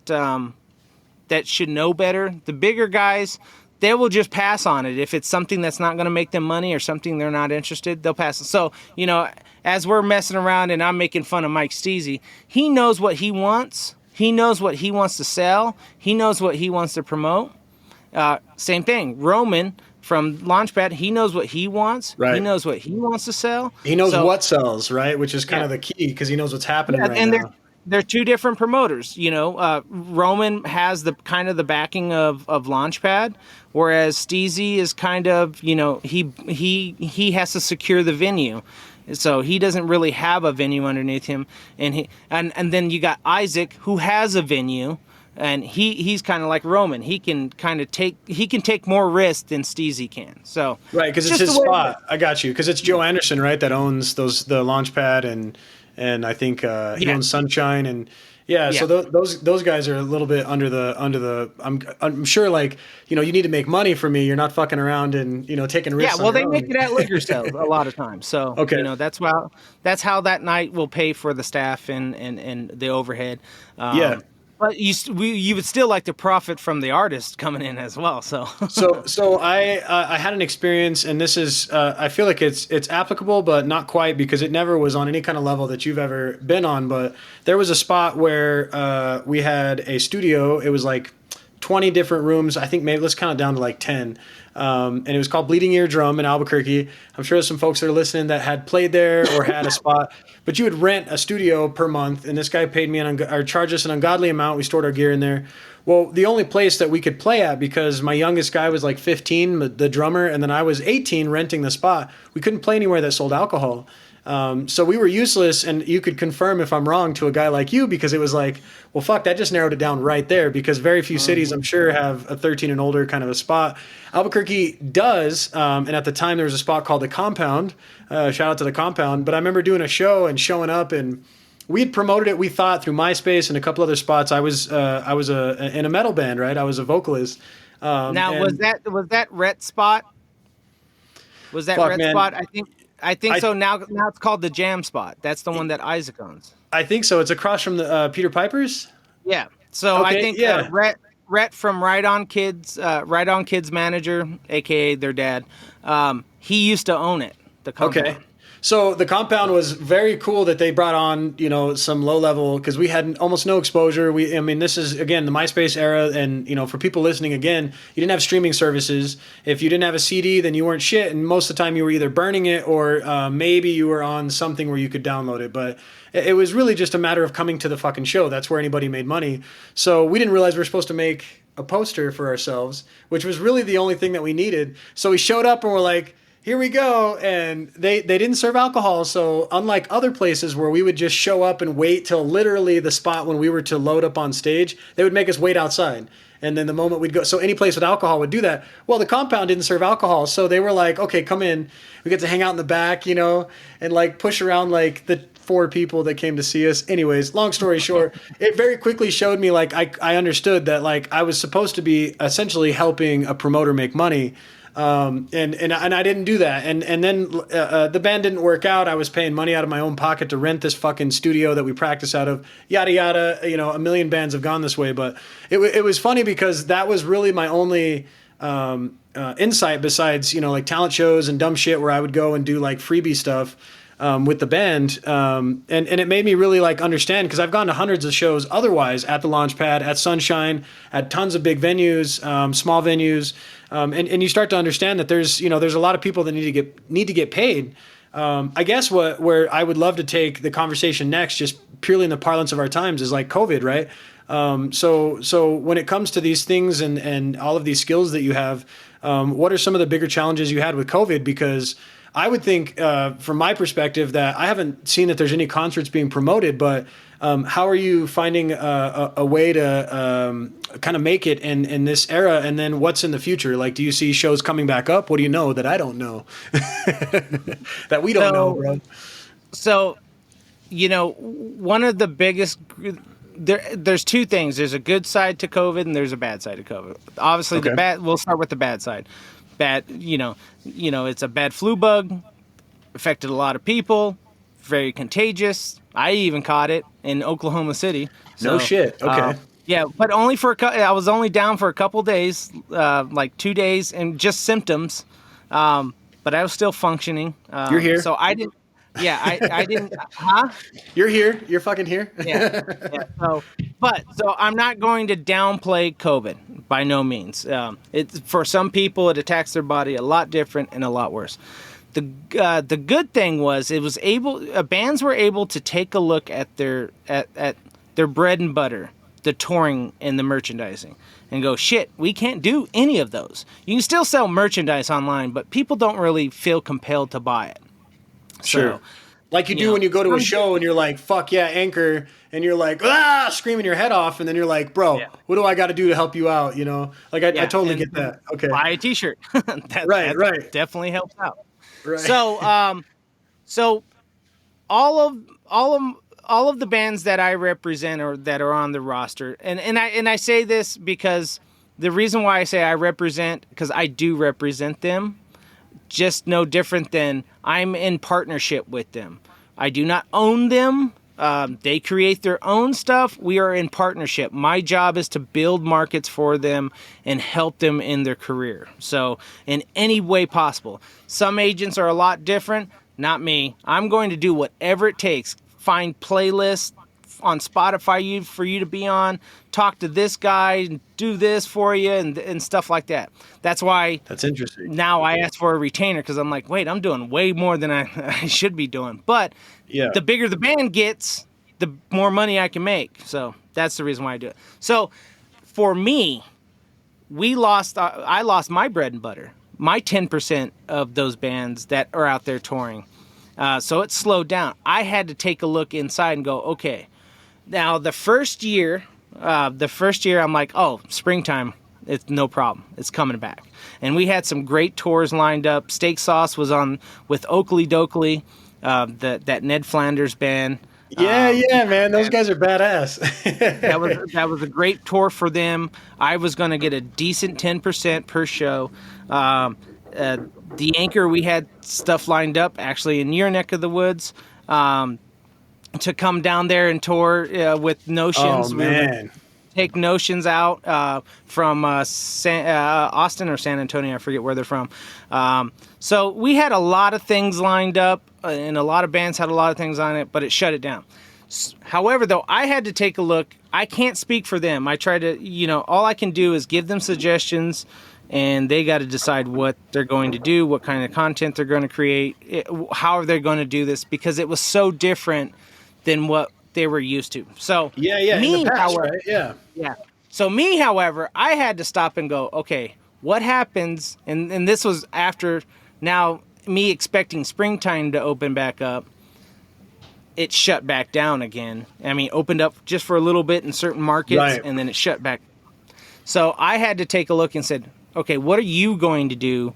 [SPEAKER 2] should know better. The bigger guys, they will just pass on it. If it's something that's not going to make them money or something they're not interested, they'll pass it. So, as we're messing around and I'm making fun of Mike Steezy, he knows what he wants. He knows what he wants to sell. He knows what he wants to promote. Same thing. Roman from Launchpad, he knows what he wants. Right. He knows what he wants to sell.
[SPEAKER 1] He knows what sells, right? Which is kind of the key, because he knows what's happening right now.
[SPEAKER 2] They're 2 different promoters. Roman has the kind of the backing of Launchpad, whereas Steezy is kind of, he has to secure the venue. So he doesn't really have a venue underneath him. And then you got Isaac, who has a venue, and he's kind of like Roman. He can take more risk than Steezy can. So
[SPEAKER 1] right, because it's his spot. I got you. Because it's Joe Anderson, right, that owns the Launchpad and I think he owns Sunshine and so those guys are a little bit under the I'm sure, like, you need to make money for me. You're not fucking around and taking risks.
[SPEAKER 2] Yeah, well, they make it at liquor sales a lot of times. So that's how that night will pay for the staff and the overhead. But you would still like to profit from the artist coming in as well. So
[SPEAKER 1] I had an experience, and this is I feel like it's applicable, but not quite, because it never was on any kind of level that you've ever been on. But there was a spot where we had a studio. It was like 20 different rooms. I think maybe let's count it down to like 10. And it was called Bleeding Eardrum in Albuquerque. I'm sure there's some folks that are listening that had played there or had a spot. But you would rent a studio per month, and this guy paid me or charged us an ungodly amount. We stored our gear in there. Well, the only place that we could play at, because my youngest guy was like 15, the drummer, and then I was 18 renting the spot, we couldn't play anywhere that sold alcohol. So we were useless, and you could confirm if I'm wrong to a guy like you, because it was like, well, fuck, that just narrowed it down right there, because very few cities, I'm sure, have a 13 and older kind of a spot. Albuquerque does, and at the time there was a spot called The Compound. Shout out to The Compound. But I remember doing a show and showing up, and we had promoted it, we thought, through MySpace and a couple other spots. I was in a metal band, right? I was a vocalist.
[SPEAKER 2] Was that Rhett spot? Was that Rhett spot? I think so. Now it's called the Jam Spot. That's the one that Isaac owns.
[SPEAKER 1] I think so. It's across from the Peter Piper's.
[SPEAKER 2] Yeah. So I think Rhett from Right On Kids manager, aka their dad, he used to own it. The Compound. Okay.
[SPEAKER 1] So the Compound was very cool that they brought on, some low level, because we had almost no exposure. This is, again, the MySpace era. And, for people listening, again, you didn't have streaming services. If you didn't have a CD, then you weren't shit. And most of the time you were either burning it or maybe you were on something where you could download it. But it was really just a matter of coming to the fucking show. That's where anybody made money. So we didn't realize we were supposed to make a poster for ourselves, which was really the only thing that we needed. So we showed up and we're like, here we go. And they didn't serve alcohol. So unlike other places where we would just show up and wait till literally the spot when we were to load up on stage, they would make us wait outside. And then the moment we'd go, so any place with alcohol would do that. Well, the Compound didn't serve alcohol. So they were like, okay, come in. We get to hang out in the back, and like push around like the 4 people that came to see us. Anyways, long story short, it very quickly showed me, like, I understood that, like, I was supposed to be essentially helping a promoter make money. And I didn't do that. And then the band didn't work out. I was paying money out of my own pocket to rent this fucking studio that we practice out of, yada, yada. You know, a million bands have gone this way, but it was funny because that was really my only insight besides, you know, like talent shows and dumb shit where I would go and do like freebie stuff with the band. And it made me really like understand, because I've gone to hundreds of shows otherwise at the Launchpad, at Sunshine, at tons of big venues, small venues. And you start to understand that there's a lot of people that need to get paid. I guess where I would love to take the conversation next, just purely in the parlance of our times, is like COVID, right? So when it comes to these things and all of these skills that you have, what are some of the bigger challenges you had with COVID? Because I would think, from my perspective, that I haven't seen that there's any concerts being promoted, but how are you finding a way to kind of make it in this era? And then what's in the future? Like, do you see shows coming back up? What do you know that I don't know? That we don't know, bro?
[SPEAKER 2] So, you know, one of the biggest... There's two things. There's a good side to COVID and there's a bad side to COVID. Obviously,
[SPEAKER 1] okay.
[SPEAKER 2] We'll start with the bad side. Bad, you know, it's a bad flu bug, affected a lot of people, very contagious. I even caught it in Oklahoma City. So,
[SPEAKER 1] no shit. Okay.
[SPEAKER 2] Yeah, but only for I was only down for a couple days, like 2 days, and just symptoms. But I was still functioning.
[SPEAKER 1] You're here.
[SPEAKER 2] So I didn't. Yeah, I didn't. Huh?
[SPEAKER 1] You're here. You're fucking here.
[SPEAKER 2] Yeah. So I'm not going to downplay COVID by no means. It's for some people it attacks their body a lot different and a lot worse. The good thing was bands were able to take a look at their bread and butter, the touring and the merchandising, and go, shit, we can't do any of those. You can still sell merchandise online, but people don't really feel compelled to buy it.
[SPEAKER 1] Sure.
[SPEAKER 2] So,
[SPEAKER 1] like you do when you go to a show and you're like, fuck yeah, Anchor, and you're like, screaming your head off, and then you're like, bro, what do I got to do to help you out? You know, like I totally get that. Okay.
[SPEAKER 2] Buy a t-shirt.
[SPEAKER 1] Right.
[SPEAKER 2] Definitely helps out.
[SPEAKER 1] Right.
[SPEAKER 2] So all of the bands that I represent or that are on the roster, and I say this because the reason why I say I represent, because I do represent them, just no different than I'm in partnership with them. I do not own them. They create their own stuff. We are in partnership. My job is to build markets for them and help them in their career. So in any way possible. Some agents are a lot different. Not me. I'm going to do whatever it takes. Find playlists on Spotify for you to be on. Talk to this guy and do this for you and stuff like that. That's why.
[SPEAKER 1] That's interesting.
[SPEAKER 2] Now I ask for a retainer because I'm like, wait, I'm doing way more than I should be doing. But the bigger the band gets, the more money I can make. So that's the reason why I do it. So for me, I lost my bread and butter, my 10% of those bands that are out there touring. So it slowed down. I had to take a look inside and go, okay. Now the first year I'm like, oh, springtime, it's no problem. It's coming back. And we had some great tours lined up. Steak Sauce was on with Oakley Dokley, that Ned Flanders band.
[SPEAKER 1] Yeah, man, those guys are badass.
[SPEAKER 2] that was a great tour for them. I was going to get a decent 10% per show. The Anchor, we had stuff lined up actually in your neck of the woods. To come down there and tour with Notions.
[SPEAKER 1] Oh, man.
[SPEAKER 2] Take Notions out from Austin or San Antonio. I forget where they're from. So we had a lot of things lined up, and a lot of bands had a lot of things on it, but it shut it down. However, though, I had to take a look. I can't speak for them. I try to, all I can do is give them suggestions, and they got to decide what they're going to do, what kind of content they're going to create, how are they going to do this, because it was so different than what they were used to. So
[SPEAKER 1] me, however, right?
[SPEAKER 2] Yeah. So me, however, I had to stop and go, okay, what happens? And this was after now me expecting springtime to open back up. It shut back down again. I mean, opened up just for a little bit in certain markets, right, and then it shut back. So I had to take a look and said, okay, what are you going to do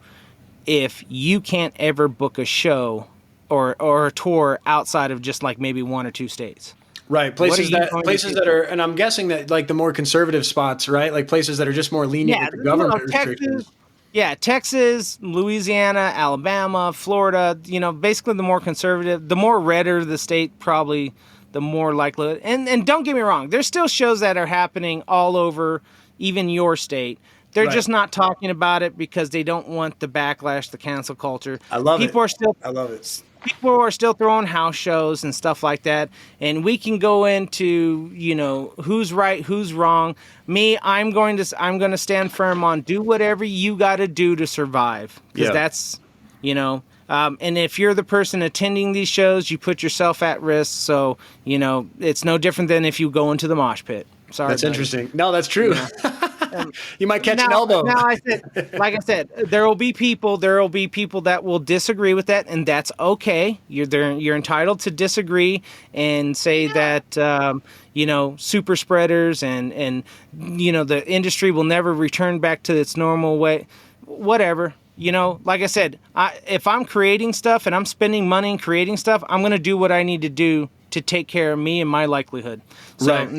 [SPEAKER 2] if you can't ever book a show or a tour outside of just like maybe one or two states?
[SPEAKER 1] Right, places that are, and I'm guessing that like the more conservative spots, right, like places that are just more lenient with the government restrictions.
[SPEAKER 2] Yeah, Texas, Louisiana, Alabama, Florida, basically the more conservative, the more redder the state, probably the more likely. And don't get me wrong, there's still shows that are happening all over, even your state. They're just not talking about it because they don't want the backlash, the cancel culture.
[SPEAKER 1] I love it.
[SPEAKER 2] I
[SPEAKER 1] love it.
[SPEAKER 2] People are still throwing house shows and stuff like that, and we can go into who's right, who's wrong. I'm going to stand firm on do whatever you got to do to survive, because that's and if you're the person attending these shows, you put yourself at risk. So it's no different than if you go into the mosh pit. Sorry,
[SPEAKER 1] that's interesting. No, that's true. You might catch an elbow.
[SPEAKER 2] Now, like I said, there will be people that will disagree with that, and that's okay. You're entitled to disagree and say that super spreaders and the industry will never return back to its normal way. Whatever. Like I said, if I'm creating stuff and I'm spending money and creating stuff, I'm going to do what I need to do to take care of me and my livelihood. So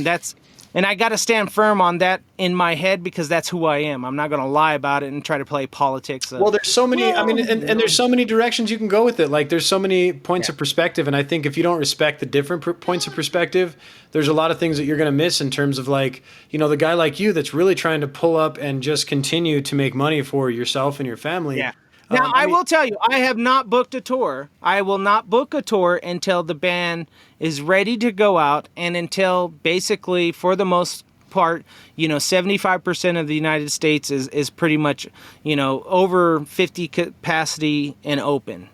[SPEAKER 2] And I got to stand firm on that in my head, because that's who I am. I'm not going to lie about it and try to play politics.
[SPEAKER 1] Well, there's so many, and there's so many directions you can go with it. Like, there's so many points of perspective. And I think if you don't respect the different points of perspective, there's a lot of things that you're going to miss in terms of, like, the guy like you that's really trying to pull up and just continue to make money for yourself and your family.
[SPEAKER 2] Yeah. Now, I will tell you, I have not booked a tour. I will not book a tour until the band is ready to go out, and until basically, for the most part, 75% of the United States is pretty much, over 50 capacity and open.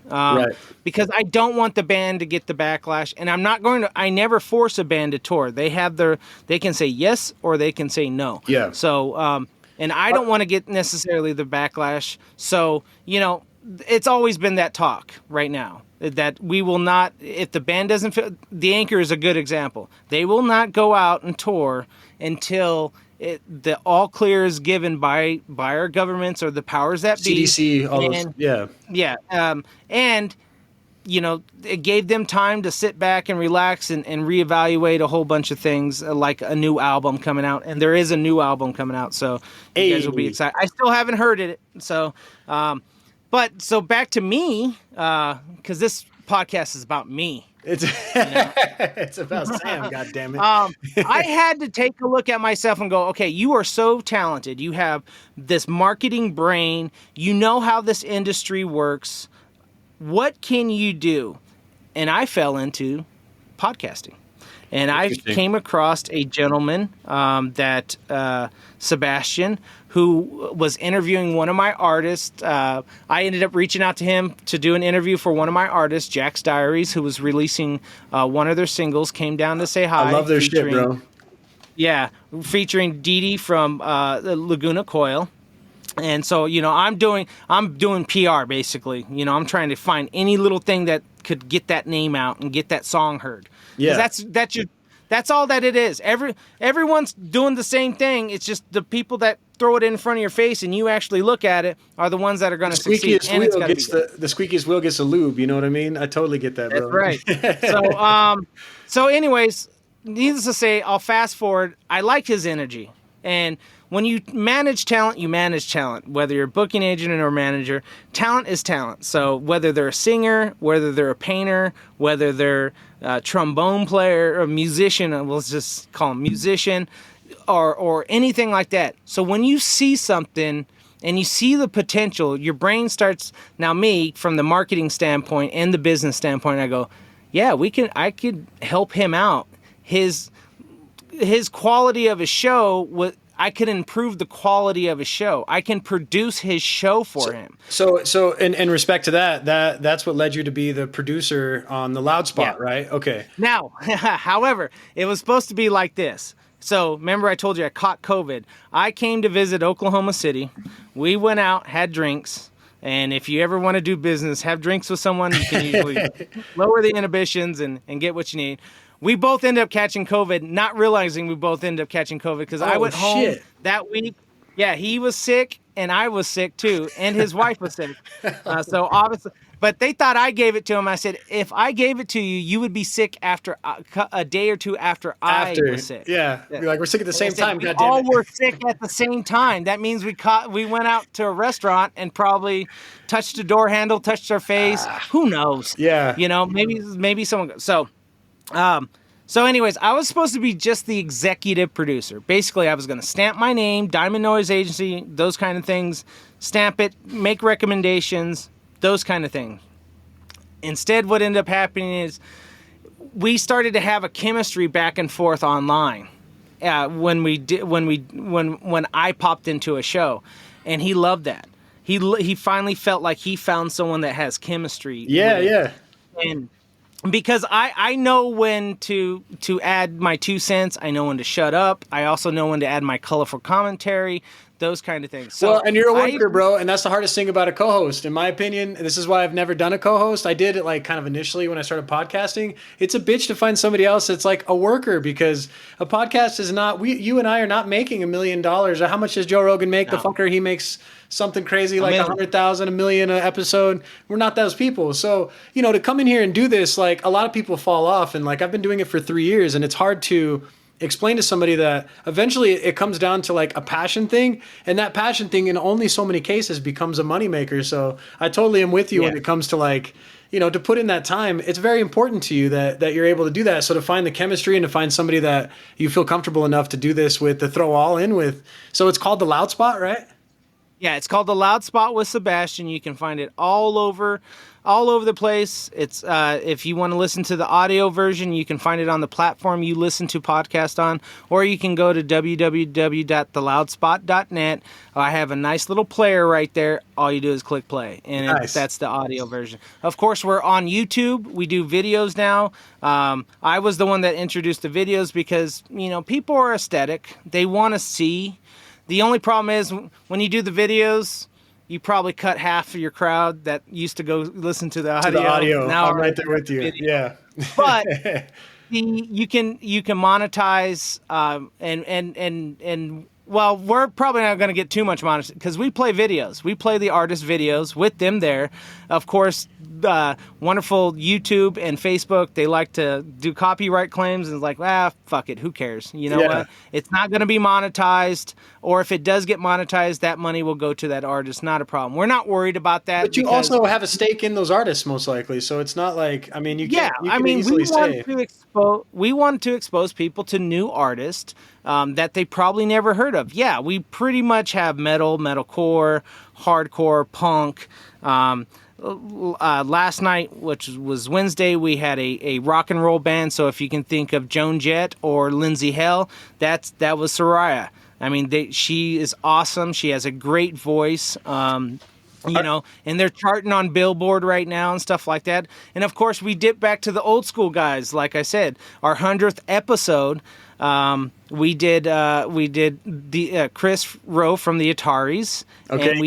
[SPEAKER 2] Because I don't want the band to get the backlash, and I never force a band to tour. They can say yes or they can say no.
[SPEAKER 1] Yeah.
[SPEAKER 2] So, and I don't want to get necessarily the backlash. So, it's always been that talk right now that we will not, if the band doesn't feel, the Anchor is a good example. They will not go out and tour until the all clear is given by our governments or the powers that be.
[SPEAKER 1] CDC, all those, yeah.
[SPEAKER 2] Yeah. And, it gave them time to sit back and relax and reevaluate a whole bunch of things, like a new album coming out. And there is a new album coming out, so you guys will be excited. I still haven't heard it, so... so back to me, because this podcast is about me.
[SPEAKER 1] It's about Sam, goddammit.
[SPEAKER 2] I had to take a look at myself and go, okay, you are so talented. You have this marketing brain. You know how this industry works. What can you do? And I fell into podcasting. And I came across a gentleman, Sebastian, who was interviewing one of my artists. I ended up reaching out to him to do an interview for one of my artists, Jack's Diaries, who was releasing one of their singles, came down to say hi.
[SPEAKER 1] I love their shit, bro.
[SPEAKER 2] Yeah, featuring Dee Dee from Laguna Coil. And so, I'm doing PR, basically. I'm trying to find any little thing that could get that name out and get that song heard. Yeah, that's all that it is. Everyone's doing the same thing. It's just the people that throw it in front of your face and you actually look at it are the ones that are going to succeed. And
[SPEAKER 1] the squeakiest wheel gets the lube. You know what I mean? I totally get that, bro.
[SPEAKER 2] That's right. So anyways, needless to say, I'll fast forward. I like his energy. And when you manage talent, you manage talent. Whether you're a booking agent or a manager, talent is talent. So whether they're a singer, whether they're a painter, whether they're a trombone player, or a musician, let's just call them musician, or anything like that. So when you see something and you see the potential, your brain starts, now me, from the marketing standpoint and the business standpoint, I go, yeah, I could help him out. His quality of his show, I could improve the quality of his show. I can produce his show for him.
[SPEAKER 1] So in respect to that's what led you to be the producer on the Loud Spot, right? Okay.
[SPEAKER 2] Now, however, it was supposed to be like this. So remember I told you I caught COVID. I came to visit Oklahoma City. We went out, had drinks. And if you ever want to do business, have drinks with someone, you can usually lower the inhibitions and get what you need. We both ended up catching COVID, not realizing we both ended up catching COVID because I went home that week. Yeah, he was sick and I was sick too, and his wife was sick. So obviously, But they thought I gave it to him. I said, if I gave it to you, you would be sick after a day or two after I was sick.
[SPEAKER 1] Yeah. You're like, we're sick at the same time.
[SPEAKER 2] We all were sick at the same time. That means we went out to a restaurant and probably touched a door handle, touched our face. Who knows?
[SPEAKER 1] Yeah.
[SPEAKER 2] You know, maybe someone. So anyways, I was supposed to be just the executive producer. Basically, I was going to stamp my name, Diamond Noise Agency, those kind of things, stamp it, make recommendations, those kind of things. Instead, what ended up happening is we started to have a chemistry back and forth online when I popped into a show, and he loved that. He finally felt like he found someone that has chemistry.
[SPEAKER 1] Yeah.
[SPEAKER 2] And because I know when to add my 2 cents, I know when to shut up. I also know when to add my colorful commentary, those kind of things. So
[SPEAKER 1] well, and you're a worker, bro, and that's the hardest thing about a co-host, in my opinion. And this is why I've never done a co-host. I did it like kind of initially when I started podcasting. It's a bitch to find somebody else that's like a worker, because a podcast is not. You and I are not making $1 million. Or how much does Joe Rogan make? No. The fucker, he makes something crazy like 100,000, $1 million an episode. We're not those people. So, you know, to come in here and do this, like a lot of people fall off, and like I've been doing it for 3 years, and it's hard to explain to somebody that eventually it comes down to like a passion thing, and that passion thing in only so many cases becomes a moneymaker. So I totally am with you when it comes to like, you know, to put in that time. It's very important to you that you're able to do that. So to find the chemistry and to find somebody that you feel comfortable enough to do this with, to throw all in with. So it's called The Loud Spot, right?
[SPEAKER 2] Yeah, it's called The Loud Spot with Sebastian. You can find it all over the place. It's if you want to listen to the audio version, you can find it on the platform you listen to podcast on, or you can go to www.theloudspot.net. I have a nice little player right there. All you do is click play, and that's the audio version. Of course, we're on YouTube. We do videos now. I was the one that introduced the videos because, you know, people are aesthetic. They want to see. The only problem is when you do the videos, you probably cut half of your crowd that used to go listen to the audio.
[SPEAKER 1] Now I'm right there with you. Video. Yeah.
[SPEAKER 2] But you can monetize and well, we're probably not going to get too much monetized because we play videos. We play the artist videos with them there. Of course, wonderful YouTube and Facebook, they like to do copyright claims, and it's like, fuck it, who cares? You know what? It's not going to be monetized, or if it does get monetized, that money will go to that artist. Not a problem. We're not worried about that.
[SPEAKER 1] But you also have a stake in those artists, most likely. So it's not like, I mean, you can easily say.
[SPEAKER 2] We want to expose people to new artists that they probably never heard of. Yeah, we pretty much have metalcore, hardcore, punk. Last night, which was Wednesday, we had a rock and roll band. So if you can think of Joan Jett or Lindsay Hell, that was Soraya. I mean, she is awesome. She has a great voice. You know, and they're charting on Billboard right now and stuff like that. And of course, we dip back to the old school guys. Like I said, our 100th episode, we did the Chris Rowe from the Ataris, and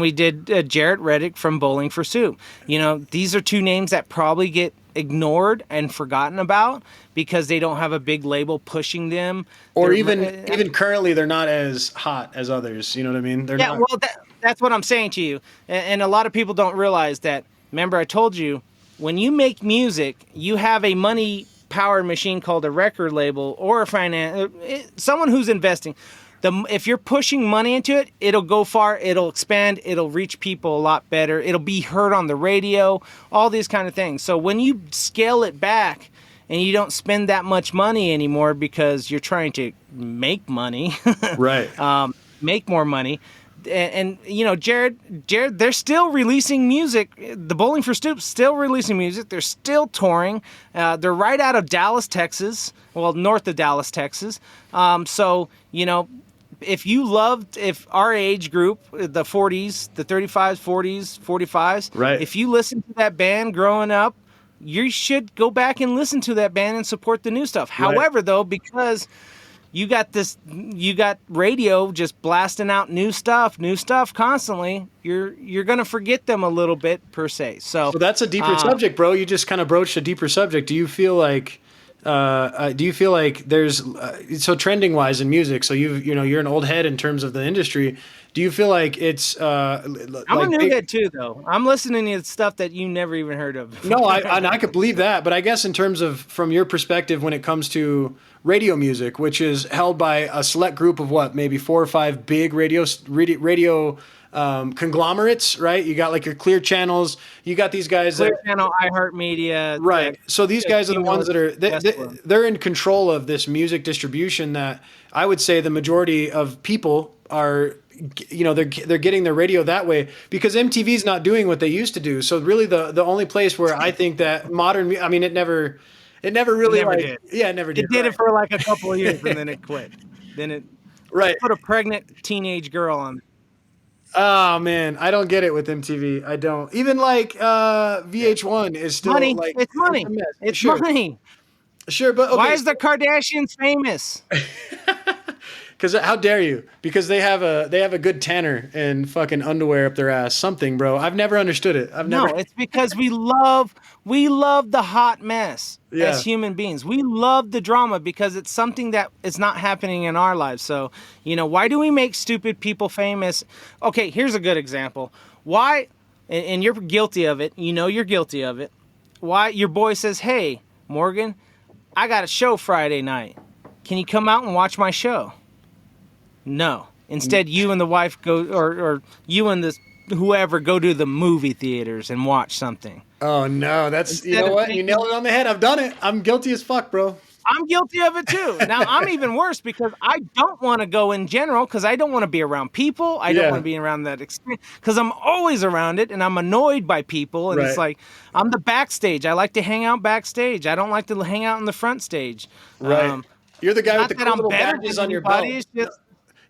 [SPEAKER 2] we did Jarrett Reddick from Bowling for Soup. You know, these are two names that probably get ignored and forgotten about because they don't have a big label pushing them.
[SPEAKER 1] Or even currently, they're not as hot as others. You know what I mean?
[SPEAKER 2] That's what I'm saying to you. And a lot of people don't realize that. Remember, I told you, when you make music, you have a money power machine called a record label or someone who's investing. If you're pushing money into it, it'll go far, it'll expand, it'll reach people a lot better, it'll be heard on the radio, all these kind of things. So when you scale it back and you don't spend that much money anymore because you're trying to make money,
[SPEAKER 1] right?
[SPEAKER 2] Make more money. And you know, Jared, they're still releasing music. The Bowling for Stoop's still releasing music. They're still touring. They're right out of Dallas, Texas. Well, north of Dallas, Texas. So, you know, if our age group, the 40s, the 35s, 40s, 45s,
[SPEAKER 1] right.
[SPEAKER 2] If you listen to that band growing up, you should go back and listen to that band and support the new stuff. Right. However, though, because you got radio just blasting out new stuff constantly, you're going to forget them a little bit per se. So
[SPEAKER 1] that's a deeper subject, bro. You just kind of broached a deeper subject. Do you feel like Do you feel like there's so trending wise in music? So you're an old head in terms of the industry. Do you feel like it's?
[SPEAKER 2] I'm a new head too, though. I'm listening to stuff that you never even heard of before.
[SPEAKER 1] No, I could believe that, but I guess in terms of from your perspective, when it comes to radio music, which is held by a select group of maybe 4 or 5 big radio conglomerates, right? You got like your Clear channels. You got these guys
[SPEAKER 2] Clear Channel, iHeartMedia,
[SPEAKER 1] right? So these guys are the ones that are they're in control of this music distribution. That I would say the majority of people are. They're getting their radio that way because MTV's not doing what they used to do. So really, the only place where I think that modern, I mean, it never really
[SPEAKER 2] did.
[SPEAKER 1] Yeah, it never did.
[SPEAKER 2] It did it for like a couple of years and then it quit. Then it put a pregnant teenage girl on.
[SPEAKER 1] Oh man, I don't get it with MTV. I don't. Even like VH1 is still
[SPEAKER 2] money.
[SPEAKER 1] Like
[SPEAKER 2] it's money. It's money.
[SPEAKER 1] Sure, but okay.
[SPEAKER 2] Why is the Kardashians famous?
[SPEAKER 1] Because how dare you? Because they have a good tanner and fucking underwear up their ass. Something, bro. I've never understood it. No,
[SPEAKER 2] it's because we love the hot mess as human beings. We love the drama because it's something that is not happening in our lives. So, why do we make stupid people famous? Okay, here's a good example. Why, and you're guilty of it. You're guilty of it. Why your boy says, "Hey, Morgan, I got a show Friday night. Can you come out and watch my show?" No. Instead, you and the wife go, or you and whoever go to the movie theaters and watch something.
[SPEAKER 1] Oh no, that's you know what? You nailed it on the head. I've done it. I'm guilty as fuck, bro.
[SPEAKER 2] I'm guilty of it too. Now I'm even worse because I don't want to go in general because I don't want to be around people. I don't want to be around that experience because I'm always around it and I'm annoyed by people. And it's like I'm the backstage. I like to hang out backstage. I don't like to hang out in the front stage.
[SPEAKER 1] Right. You're the guy with the cool little badges on your belt.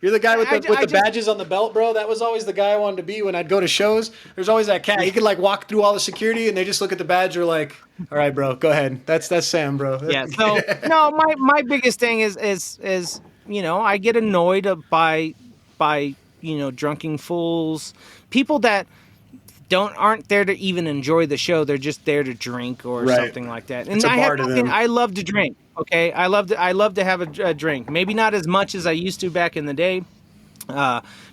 [SPEAKER 1] You're the guy with the badges on the belt, bro. That was always the guy I wanted to be when I'd go to shows. There's always that cat. He could like walk through all the security and they just look at the badge. They're like, "All right, bro, go ahead." That's Sam, bro.
[SPEAKER 2] Yeah. So no, my biggest thing is I get annoyed by drunken fools, people that aren't there to even enjoy the show. They're just there to drink or something like that. And I love to drink. Okay, I love to have a drink. Maybe not as much as I used to back in the day,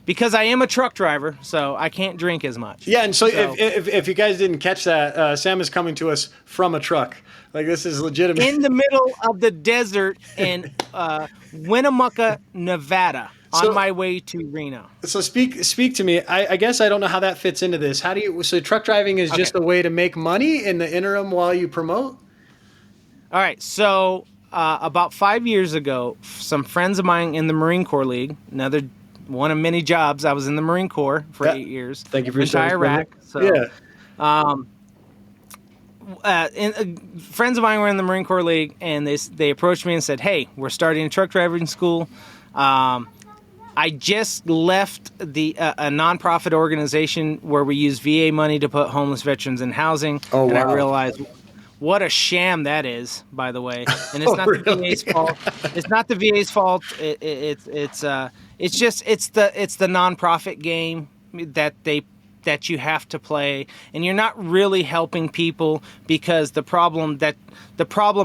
[SPEAKER 2] because I am a truck driver, so I can't drink as much.
[SPEAKER 1] Yeah, and so if you guys didn't catch that, Sam is coming to us from a truck. Like this is legitimate.
[SPEAKER 2] In the middle of the desert in Winnemucca, Nevada. On my way to Reno.
[SPEAKER 1] So speak to me. I guess I don't know how that fits into this. How do you? So truck driving is just a way to make money in the interim while you promote.
[SPEAKER 2] All right. So about 5 years ago, some friends of mine in the Marine Corps League, another one of many jobs. I was in the Marine Corps for 8 years.
[SPEAKER 1] Thank you for your
[SPEAKER 2] service. Iraq. So, friends of mine were in the Marine Corps League, and they approached me and said, "Hey, we're starting a truck driving school." I just left a nonprofit organization where we use VA money to put homeless veterans in housing.
[SPEAKER 1] Oh,
[SPEAKER 2] and
[SPEAKER 1] wow.
[SPEAKER 2] I realized what a sham that is, by the way. And it's not the VA's fault. It's not the VA's fault. It's the nonprofit game that you have to play, and you're not really helping people because the problem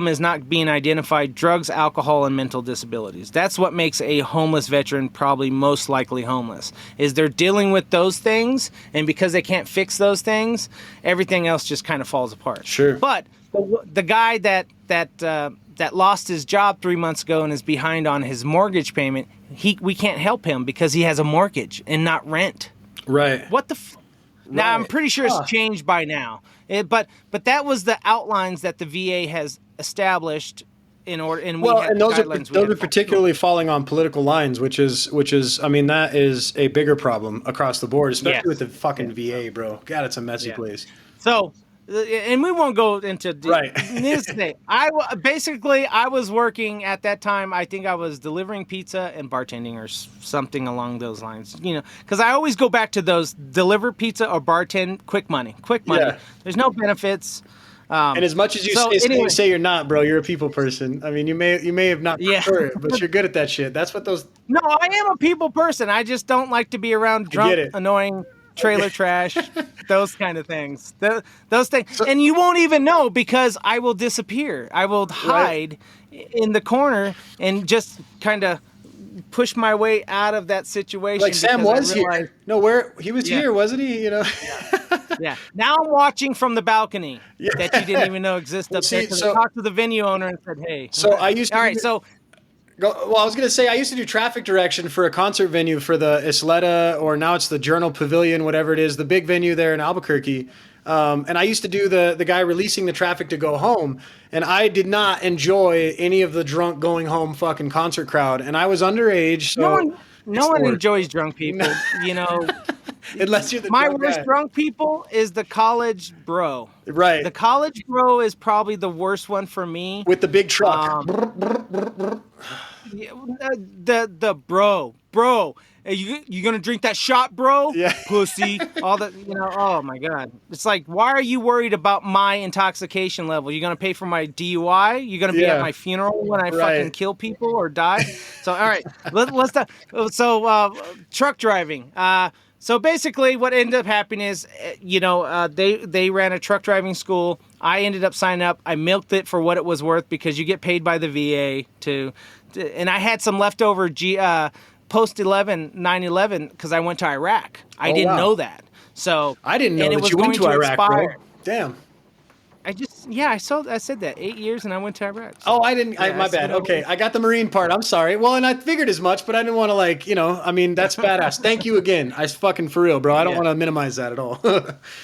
[SPEAKER 2] is not being identified: drugs, alcohol, and mental disabilities. That's what makes a homeless veteran probably most likely homeless, is they're dealing with those things, and because they can't fix those things, everything else just kind of falls apart.
[SPEAKER 1] Sure.
[SPEAKER 2] But the guy that lost his job 3 months ago and is behind on his mortgage payment, we can't help him because he has a mortgage and not rent.
[SPEAKER 1] Right.
[SPEAKER 2] What the Now, I'm pretty sure it's changed by now. But that was the outlines that the VA has established in order. And
[SPEAKER 1] those are particularly falling on political lines, which is, I mean, that is a bigger problem across the board, especially with the fucking VA, bro. God, it's a messy place.
[SPEAKER 2] So, and we won't go into this thing. I was working at that time. I think I was delivering pizza and bartending or something along those lines. Because I always go back to those: deliver pizza or bartend. Quick money. Yeah. There's no benefits.
[SPEAKER 1] And as much as you say you're not, bro, you're a people person. I mean, you may have not preferred it, but you're good at that shit. That's what those.
[SPEAKER 2] No, I am a people person. I just don't like to be around drunk, annoying trailer trash, those kind of things. Those things. And you won't even know because I will disappear. I will hide in the corner and just kind of push my way out of that situation.
[SPEAKER 1] Like Sam was here. No, he was here, wasn't he? You know.
[SPEAKER 2] Yeah. Now I'm watching from the balcony that you didn't even know existed up there. So I talked to the venue owner and said, "Hey."
[SPEAKER 1] So I used to.
[SPEAKER 2] All right. So.
[SPEAKER 1] Well, I was going to say I used to do traffic direction for a concert venue for the Isleta, or now it's the Journal Pavilion, whatever it is, the big venue there in Albuquerque. And I used to do the guy releasing the traffic to go home. And I did not enjoy any of the drunk going home fucking concert crowd. And I was underage. So
[SPEAKER 2] no one enjoys drunk people, you know.
[SPEAKER 1] Unless you're the
[SPEAKER 2] My
[SPEAKER 1] drunk
[SPEAKER 2] worst
[SPEAKER 1] guy.
[SPEAKER 2] drunk people is the college bro.
[SPEAKER 1] Right.
[SPEAKER 2] The college bro is probably the worst one for me.
[SPEAKER 1] With the big truck.
[SPEAKER 2] The bro, you gonna drink that shot, bro?
[SPEAKER 1] Yeah.
[SPEAKER 2] Pussy. All that, you know. Oh my god. It's like, why are you worried about my intoxication level? You gonna pay for my DUI? You gonna be at my funeral when I fucking kill people or die? So all right, let's talk. So truck driving. So basically, what ended up happening is, you know, they ran a truck driving school. I ended up signing up. I milked it for what it was worth because you get paid by the VA and I had some leftover post 9/11 because I went to Iraq. I didn't know that. So
[SPEAKER 1] I didn't know that you went to Iraq, bro. Damn.
[SPEAKER 2] I said that 8 years and I went to Iraq.
[SPEAKER 1] So. Oh, I didn't. My bad. Okay, I got the Marine part. I'm sorry. Well, and I figured as much, but I didn't want to that's badass. Thank you again. I fucking for real, bro. I don't want to minimize that at all.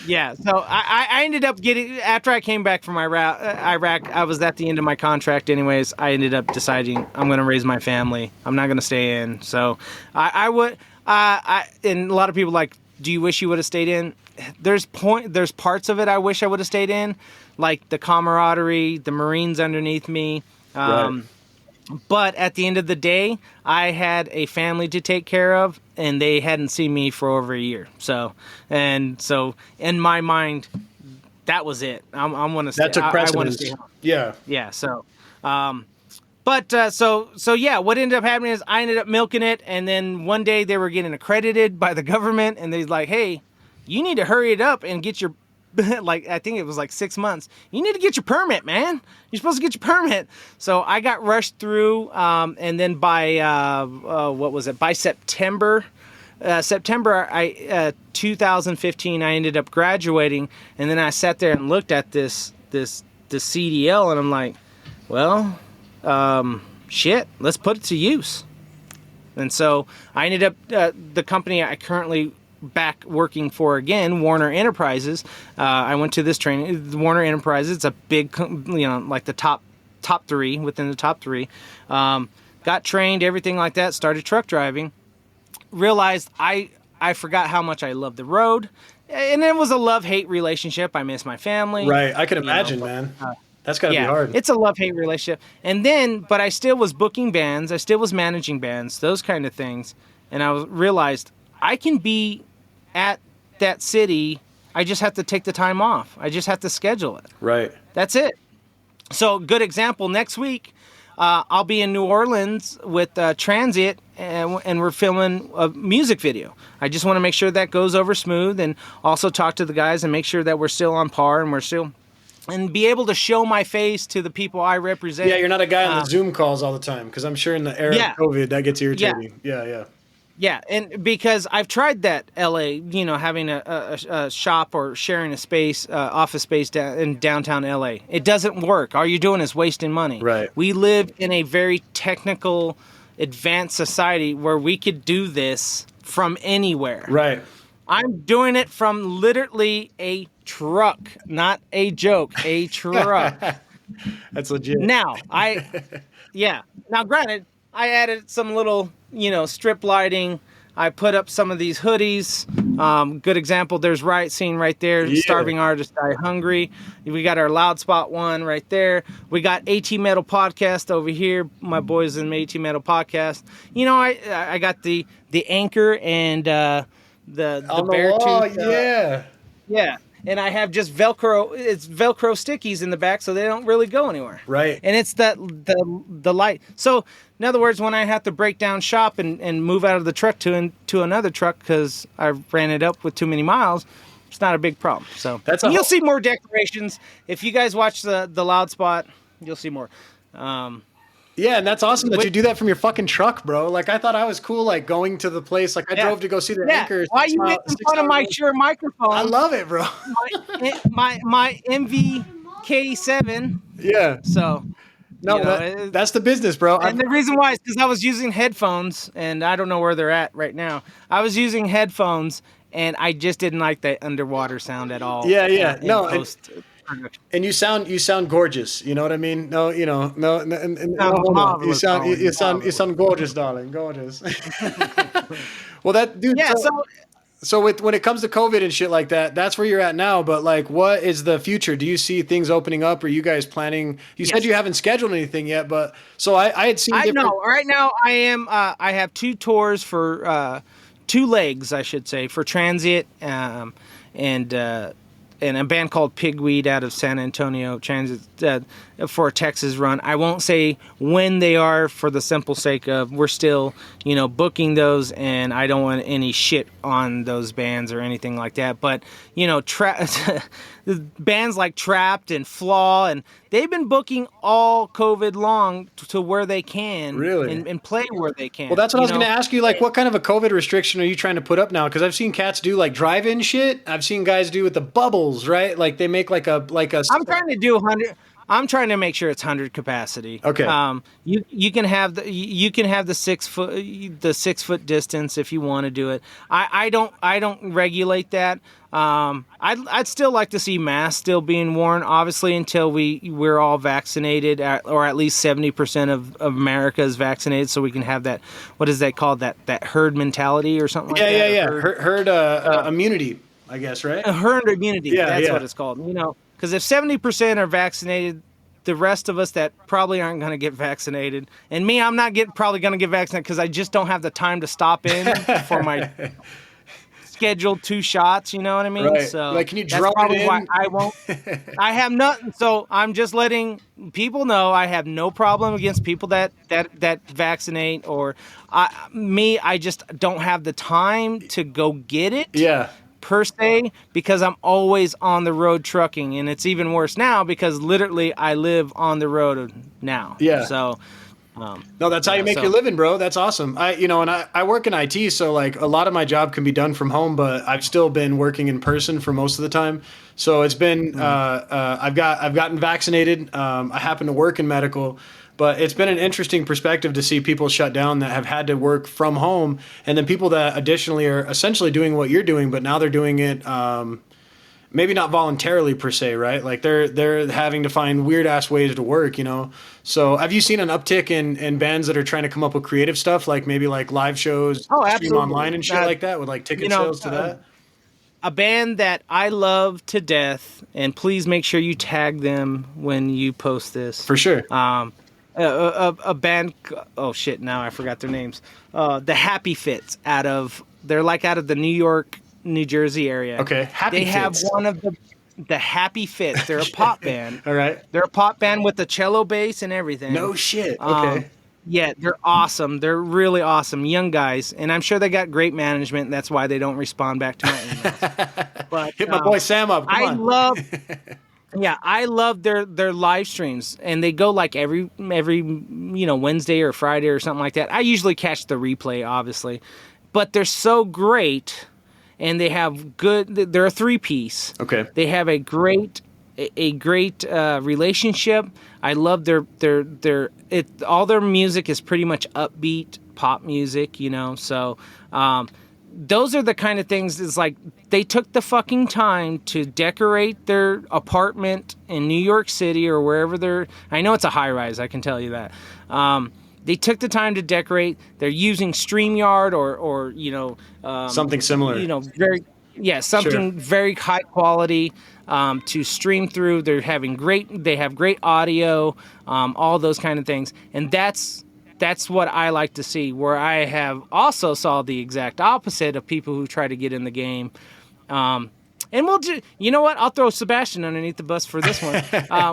[SPEAKER 2] Yeah. So I ended up getting, after I came back from Iraq, I was at the end of my contract anyways. I ended up deciding I'm going to raise my family. I'm not going to stay in. So and a lot of people like, do you wish you would have stayed in? There's parts of it I wish I would have stayed in, like the camaraderie, the Marines underneath me. But at the end of the day, I had a family to take care of, and they hadn't seen me for over a year. So in my mind, that was it. I want to stay.
[SPEAKER 1] That took precedence.
[SPEAKER 2] I want to stay home.
[SPEAKER 1] Yeah.
[SPEAKER 2] Yeah. So, so yeah, what ended up happening is I ended up milking it, and then one day they were getting accredited by the government, and they're like, "Hey, you need to hurry it up and get your," like, I think it was like 6 months. "You need to get your permit, man. You're supposed to get your permit." So I got rushed through, and then by by September 2015, I ended up graduating, and then I sat there and looked at this CDL, and I'm like, well, shit, let's put it to use. And so I ended up the company I currently back working for again, Warner Enterprises. I went to this training. Warner Enterprises, it's a big, like the top three within the top three. Got trained, everything like that. Started truck driving. Realized I forgot how much I loved the road, and it was a love-hate relationship. I miss my family.
[SPEAKER 1] Right, I can imagine, man. That's gotta be hard.
[SPEAKER 2] It's a love-hate relationship. And then, but I still was booking bands. I still was managing bands, those kind of things. And I realized I can be at that city. I just have to take the time off. I just have to schedule it.
[SPEAKER 1] Right.
[SPEAKER 2] That's it. So, good example. Next week, I'll be in New Orleans with Transit, and we're filming a music video. I just want to make sure that goes over smooth, and also talk to the guys and make sure that we're still on par and be able to show my face to the people I represent.
[SPEAKER 1] Yeah, you're not a guy on the Zoom calls all the time, because I'm sure in the era of COVID that gets irritating. Yeah.
[SPEAKER 2] Yeah, and because I've tried that, LA, having a shop or sharing a space, office space in downtown LA. It doesn't work. All you're doing is wasting money.
[SPEAKER 1] Right.
[SPEAKER 2] We live in a very technical, advanced society where we could do this from anywhere.
[SPEAKER 1] Right.
[SPEAKER 2] I'm doing it from literally a truck, not a joke, a truck.
[SPEAKER 1] That's legit.
[SPEAKER 2] Now, Now, granted, I added some little, strip lighting. I put up some of these hoodies. Good example, there's Riot Scene right there. Yeah. Starving Artists Die Hungry. We got our Loud Spot one right there. We got AT Metal Podcast over here. My boys in AT Metal Podcast. I got the anchor and the bear tooth.
[SPEAKER 1] Yeah.
[SPEAKER 2] Yeah. and I have just Velcro. It's Velcro stickies in the back, so they don't really go anywhere.
[SPEAKER 1] Right.
[SPEAKER 2] And it's the light. So in other words, when I have to break down shop and move out of the truck to another truck because I ran it up with too many miles, it's not a big problem. So you'll see more decorations if you guys watch the Loud Spot. You'll see more.
[SPEAKER 1] Yeah, and that's awesome that you do that from your fucking truck, bro. Like, I thought I was cool, like, going to the place. Like, I drove to go see the Anchor.
[SPEAKER 2] Why are you making fun of my Shure microphone?
[SPEAKER 1] I love it, bro.
[SPEAKER 2] my MVK7.
[SPEAKER 1] Yeah.
[SPEAKER 2] So,
[SPEAKER 1] no, that's the business, bro.
[SPEAKER 2] And the reason why is because I was using headphones, and I don't know where they're at right now. I was using headphones, and I just didn't like the underwater sound at all.
[SPEAKER 1] Yeah. And you sound gorgeous. You know what I mean? No, you sound gorgeous, darling, gorgeous. Well, that dude.
[SPEAKER 2] Yeah.
[SPEAKER 1] So when it comes to COVID and shit like that, that's where you're at now. But like, what is the future? Do you see things opening up? Are you guys planning? You said you haven't scheduled anything yet, but so I had seen.
[SPEAKER 2] No, right now I am. I have 2 tours for 2 legs, I should say, for Transient and a band called Pigweed out of San Antonio, Transit, for a Texas run. I won't say when they are for the simple sake of we're still, booking those, and I don't want any shit on those bands or anything like that. But, bands like Trapped and Flaw, and they've been booking all COVID long to where they can.
[SPEAKER 1] Really?
[SPEAKER 2] And play where they can.
[SPEAKER 1] Well, that's what I was going to ask you. Like, what kind of a COVID restriction are you trying to put up now? Because I've seen cats do like drive-in shit. I've seen guys do with the bubbles, right? Like they make like a.
[SPEAKER 2] I'm trying to do 100. I'm trying to make sure it's 100 capacity.
[SPEAKER 1] Okay.
[SPEAKER 2] You can have the 6 foot distance if you want to do it. I don't regulate that. I'd still like to see masks still being worn, obviously, until we're all vaccinated, or at least 70% of America is vaccinated, so we can have that. What is that called? That herd mentality or something like that.
[SPEAKER 1] Yeah. Herd immunity, I guess, right?
[SPEAKER 2] Herd immunity. That's what it's called. Because if 70% are vaccinated, the rest of us that probably aren't going to get vaccinated, and me, I'm not probably going to get vaccinated because I just don't have the time to stop in for my scheduled 2 shots. You know what I mean?
[SPEAKER 1] Right.
[SPEAKER 2] So
[SPEAKER 1] like, can you
[SPEAKER 2] that's
[SPEAKER 1] drop
[SPEAKER 2] probably
[SPEAKER 1] it in?
[SPEAKER 2] why I won't. I have nothing. So I'm just letting people know I have no problem against people that vaccinate or I just don't have the time to go get it.
[SPEAKER 1] Yeah.
[SPEAKER 2] Per se, because I'm always on the road trucking, and it's even worse now because literally I live on the road now.
[SPEAKER 1] Yeah.
[SPEAKER 2] So,
[SPEAKER 1] no, that's how you make your living, bro. That's awesome. I work in IT, so like a lot of my job can be done from home, but I've still been working in person for most of the time. So it's been I've gotten vaccinated. I happen to work in medical. But it's been an interesting perspective to see people shut down that have had to work from home, and then people that additionally are essentially doing what you're doing, but now they're doing it maybe not voluntarily per se, right? Like they're having to find weird ass ways to work, So have you seen an uptick in bands that are trying to come up with creative stuff, like maybe like live shows, stream online and shit like that, with like ticket sales to that?
[SPEAKER 2] A band that I love to death, and please make sure you tag them when you post this.
[SPEAKER 1] For sure.
[SPEAKER 2] A band. Oh shit! Now I forgot their names. The Happy Fits they're like out of the New York, New Jersey area.
[SPEAKER 1] Okay,
[SPEAKER 2] They have one of the Happy Fits. They're a pop band.
[SPEAKER 1] All right.
[SPEAKER 2] They're a pop band with the cello bass and everything.
[SPEAKER 1] No shit. Okay.
[SPEAKER 2] Yeah, they're awesome. They're really awesome, young guys, and I'm sure they got great management. And that's why they don't respond back to my emails. But
[SPEAKER 1] hit my boy Sam up.
[SPEAKER 2] I love their live streams, and they go like every Wednesday or Friday or something like that. I usually catch the replay, obviously, but they're so great, and they have good. They're a 3-piece.
[SPEAKER 1] Okay. They
[SPEAKER 2] have a great relationship. I love all their music is pretty much upbeat pop music, So those are the kind of things. It's like they took the fucking time to decorate their apartment in New York City or wherever I know it's a high rise, I can tell you that. They took the time to decorate. They're using StreamYard or
[SPEAKER 1] something similar.
[SPEAKER 2] Very high quality to stream through. They have great audio, all those kind of things, and that's what I like to see. Where I have also saw the exact opposite of people who try to get in the game. and we'll do. You know what? I'll throw Sebastian underneath the bus for this one.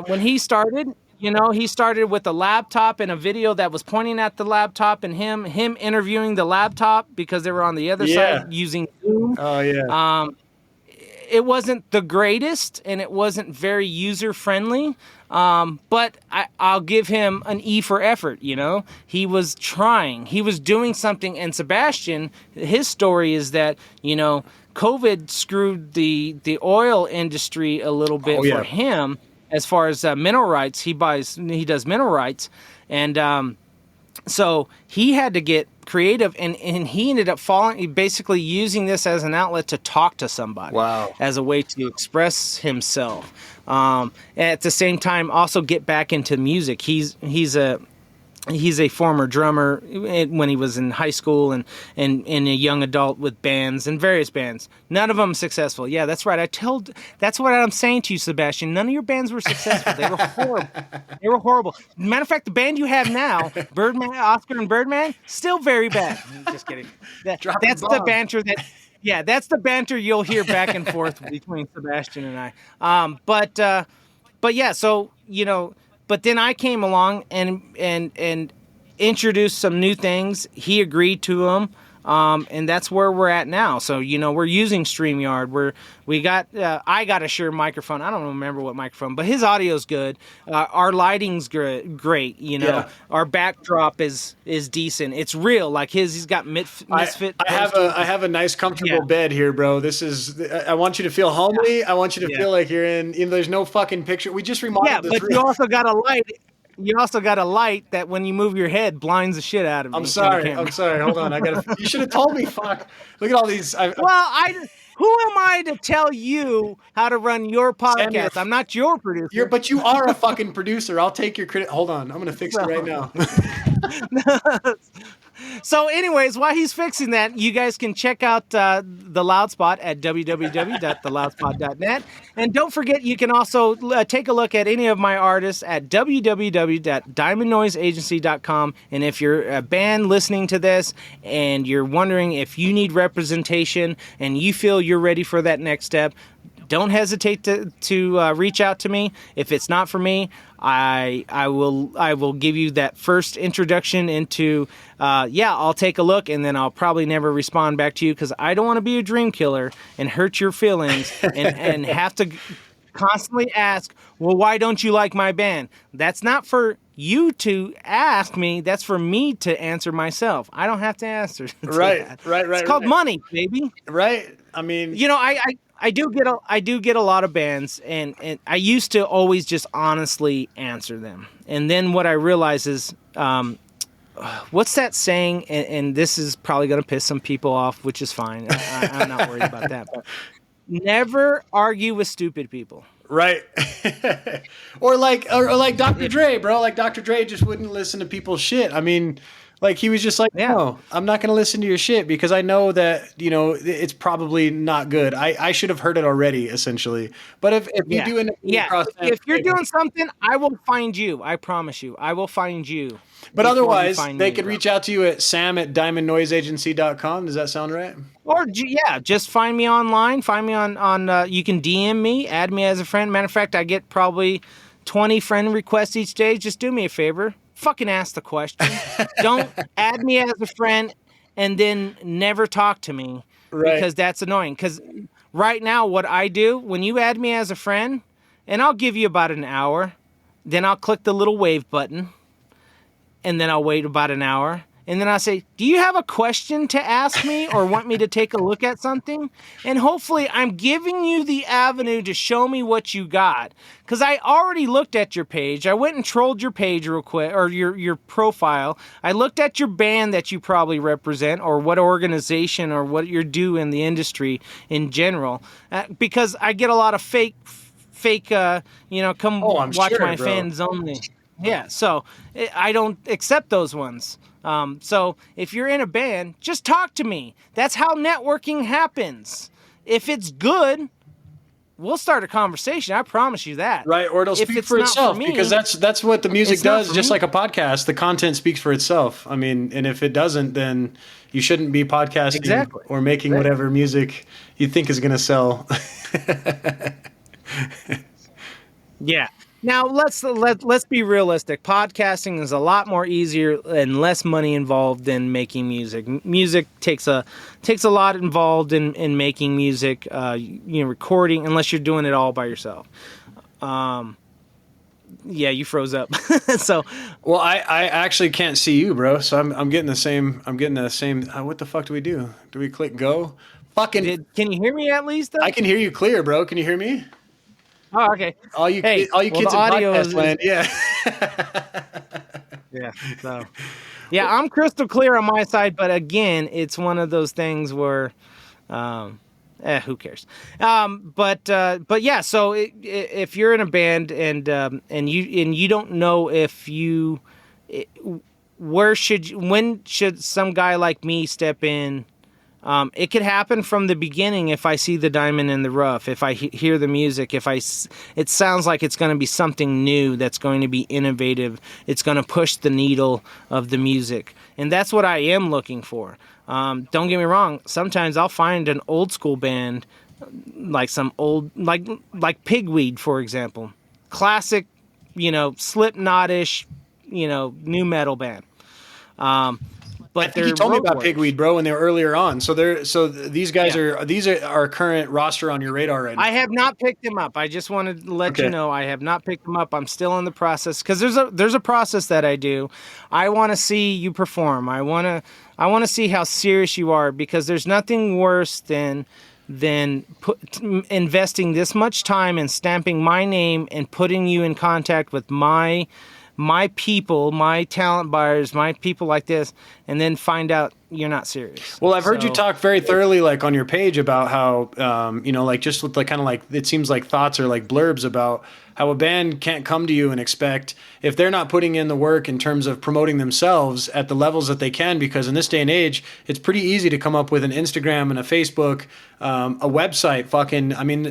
[SPEAKER 2] When he started, he started with a laptop and a video that was pointing at the laptop, and him interviewing the laptop because they were on the other side using Zoom.
[SPEAKER 1] Oh yeah.
[SPEAKER 2] It wasn't the greatest, and it wasn't very user friendly. But I'll give him an E for effort. He was trying. He was doing something. And Sebastian, his story is that COVID screwed the oil industry a little bit for him as far as mineral rights. He does mineral rights, and so he had to get creative, and he ended up basically using this as an outlet to talk to somebody.
[SPEAKER 1] Wow. As
[SPEAKER 2] a way to express himself. At the same time, also get back into music. He's a former drummer when he was in high school and a young adult with bands and various bands. None of them successful. Yeah, that's right. That's what I'm saying to you, Sebastian. None of your bands were successful. They were horrible. They were horrible. Matter of fact, the band you have now, Oscar and Birdman, still very bad. Just kidding. That's the banter that. Yeah, that's the banter you'll hear back and forth between Sebastian and I. But yeah, so But then I came along and introduced some new things. He agreed to them, and that's where we're at now. So we're using StreamYard. I got a Shure microphone. I don't remember what microphone, but his audio's good. Our lighting's great. Our backdrop is decent. It's real. Like he's got Misfit.
[SPEAKER 1] I have a nice comfortable bed here, bro. I want you to feel homely. I want you to feel like you're in. There's no fucking picture. We just remodeled this room.
[SPEAKER 2] But you also got a light. You also got a light that when you move your head blinds the shit out of me.
[SPEAKER 1] I'm sorry. Hold on. You should have told me. Fuck. Look at all these.
[SPEAKER 2] Who am I to tell you how to run your podcast? I'm not your producer.
[SPEAKER 1] But you are a fucking producer. I'll take your credit. Hold on. I'm going to fix it right now.
[SPEAKER 2] So anyways, while he's fixing that, you guys can check out The Loudspot at www.theloudspot.net. And don't forget, you can also take a look at any of my artists at www.diamondnoiseagency.com. And if you're a band listening to this and you're wondering if you need representation and you feel you're ready for that next step, don't hesitate to reach out to me. If it's not for me, I will give you that first introduction into I'll take a look, and then I'll probably never respond back to you because I don't want to be a dream killer and hurt your feelings and have to constantly ask, well, why don't you like my band? That's not for you to ask me. That's for me to answer myself. I don't have to answer.
[SPEAKER 1] Right.
[SPEAKER 2] It's called money, baby.
[SPEAKER 1] Right. I mean,
[SPEAKER 2] I do get a lot of bands, and I used to always just honestly answer them. And then what I realize is, what's that saying? And this is probably going to piss some people off, which is fine. I'm not worried about that. But never argue with stupid people.
[SPEAKER 1] Right. or like Dr. Dre, bro. Like Dr. Dre just wouldn't listen to people's shit. I mean, like he was just like, no, I'm not going to listen to your shit because I know that, it's probably not good. I should have heard it already, essentially. But if you do end up
[SPEAKER 2] if you're doing something, I will find you. I promise you. I will find you.
[SPEAKER 1] But otherwise, they could reach out to you at sam@diamondnoiseagency.com. Does that sound right?
[SPEAKER 2] Or, just find me online. Find me on you can DM me, add me as a friend. Matter of fact, I get probably 20 friend requests each day. Just do me a favor. Fucking ask the question. Don't add me as a friend and then never talk to me because that's annoying. Because right now, what I do, when you add me as a friend, and I'll give you about an hour, then I'll click the little wave button, and then I'll wait about an hour. And then I'll say, do you have a question to ask me or want me to take a look at something? And hopefully I'm giving you the avenue to show me what you got. Because I already looked at your page. I went and trolled your page real quick, or your profile. I looked at your band that you probably represent, or what organization, or what you're doing in the industry in general. Because I get a lot of fake, watch my fans only. Yeah, so I don't accept those ones. So if you're in a band, just talk to me. That's how networking happens. If it's good, we'll start a conversation. I promise you that.
[SPEAKER 1] Right, or it'll speak for itself, because that's what the music does. Just like a podcast, the content speaks for itself. I mean, and if it doesn't, then you shouldn't be podcasting or making whatever music you think is going to sell.
[SPEAKER 2] Yeah. Now let's be realistic. Podcasting is a lot more easier and less money involved than making music. Music takes a lot involved in making music. Recording, unless you're doing it all by yourself. Yeah, you froze up. So,
[SPEAKER 1] well, I actually can't see you, bro. So I'm getting the same. What the fuck do we do? Do we click go? Fucking.
[SPEAKER 2] Can you hear me at least? Though?
[SPEAKER 1] I can hear you clear, bro. Can you hear me?
[SPEAKER 2] Oh, okay.
[SPEAKER 1] All you kids in podcast land, yeah.
[SPEAKER 2] Yeah. So, yeah, I'm crystal clear on my side, but again, it's one of those things where, who cares? But yeah. So if you're in a band and you don't know when should some guy like me step in? It could happen from the beginning if I see the diamond in the rough, if I hear the music, it sounds like it's going to be something new that's going to be innovative. It's going to push the needle of the music. And that's what I am looking for. Don't get me wrong. Sometimes I'll find an old school band, like some old, like Pigweed, for example. Classic, Slipknot-ish, new metal band. But
[SPEAKER 1] I think you told me about Pigweed, bro, when they were earlier on. So these guys are our current roster on your radar right now.
[SPEAKER 2] I have not picked them up. I just wanted to let you know I have not picked them up. I'm still in the process, because there's a process that I do. I want to see you perform. I want to see how serious you are, because there's nothing worse than investing this much time and stamping my name and putting you in contact with my people, my talent buyers, my people like this, and then find out you're not serious.
[SPEAKER 1] Well, I've heard you talk very thoroughly, like on your page, about how, like just with like kind of like, it seems like thoughts or like blurbs about how a band can't come to you and expect, if they're not putting in the work in terms of promoting themselves at the levels that they can, because in this day and age, it's pretty easy to come up with an Instagram and a Facebook, a website,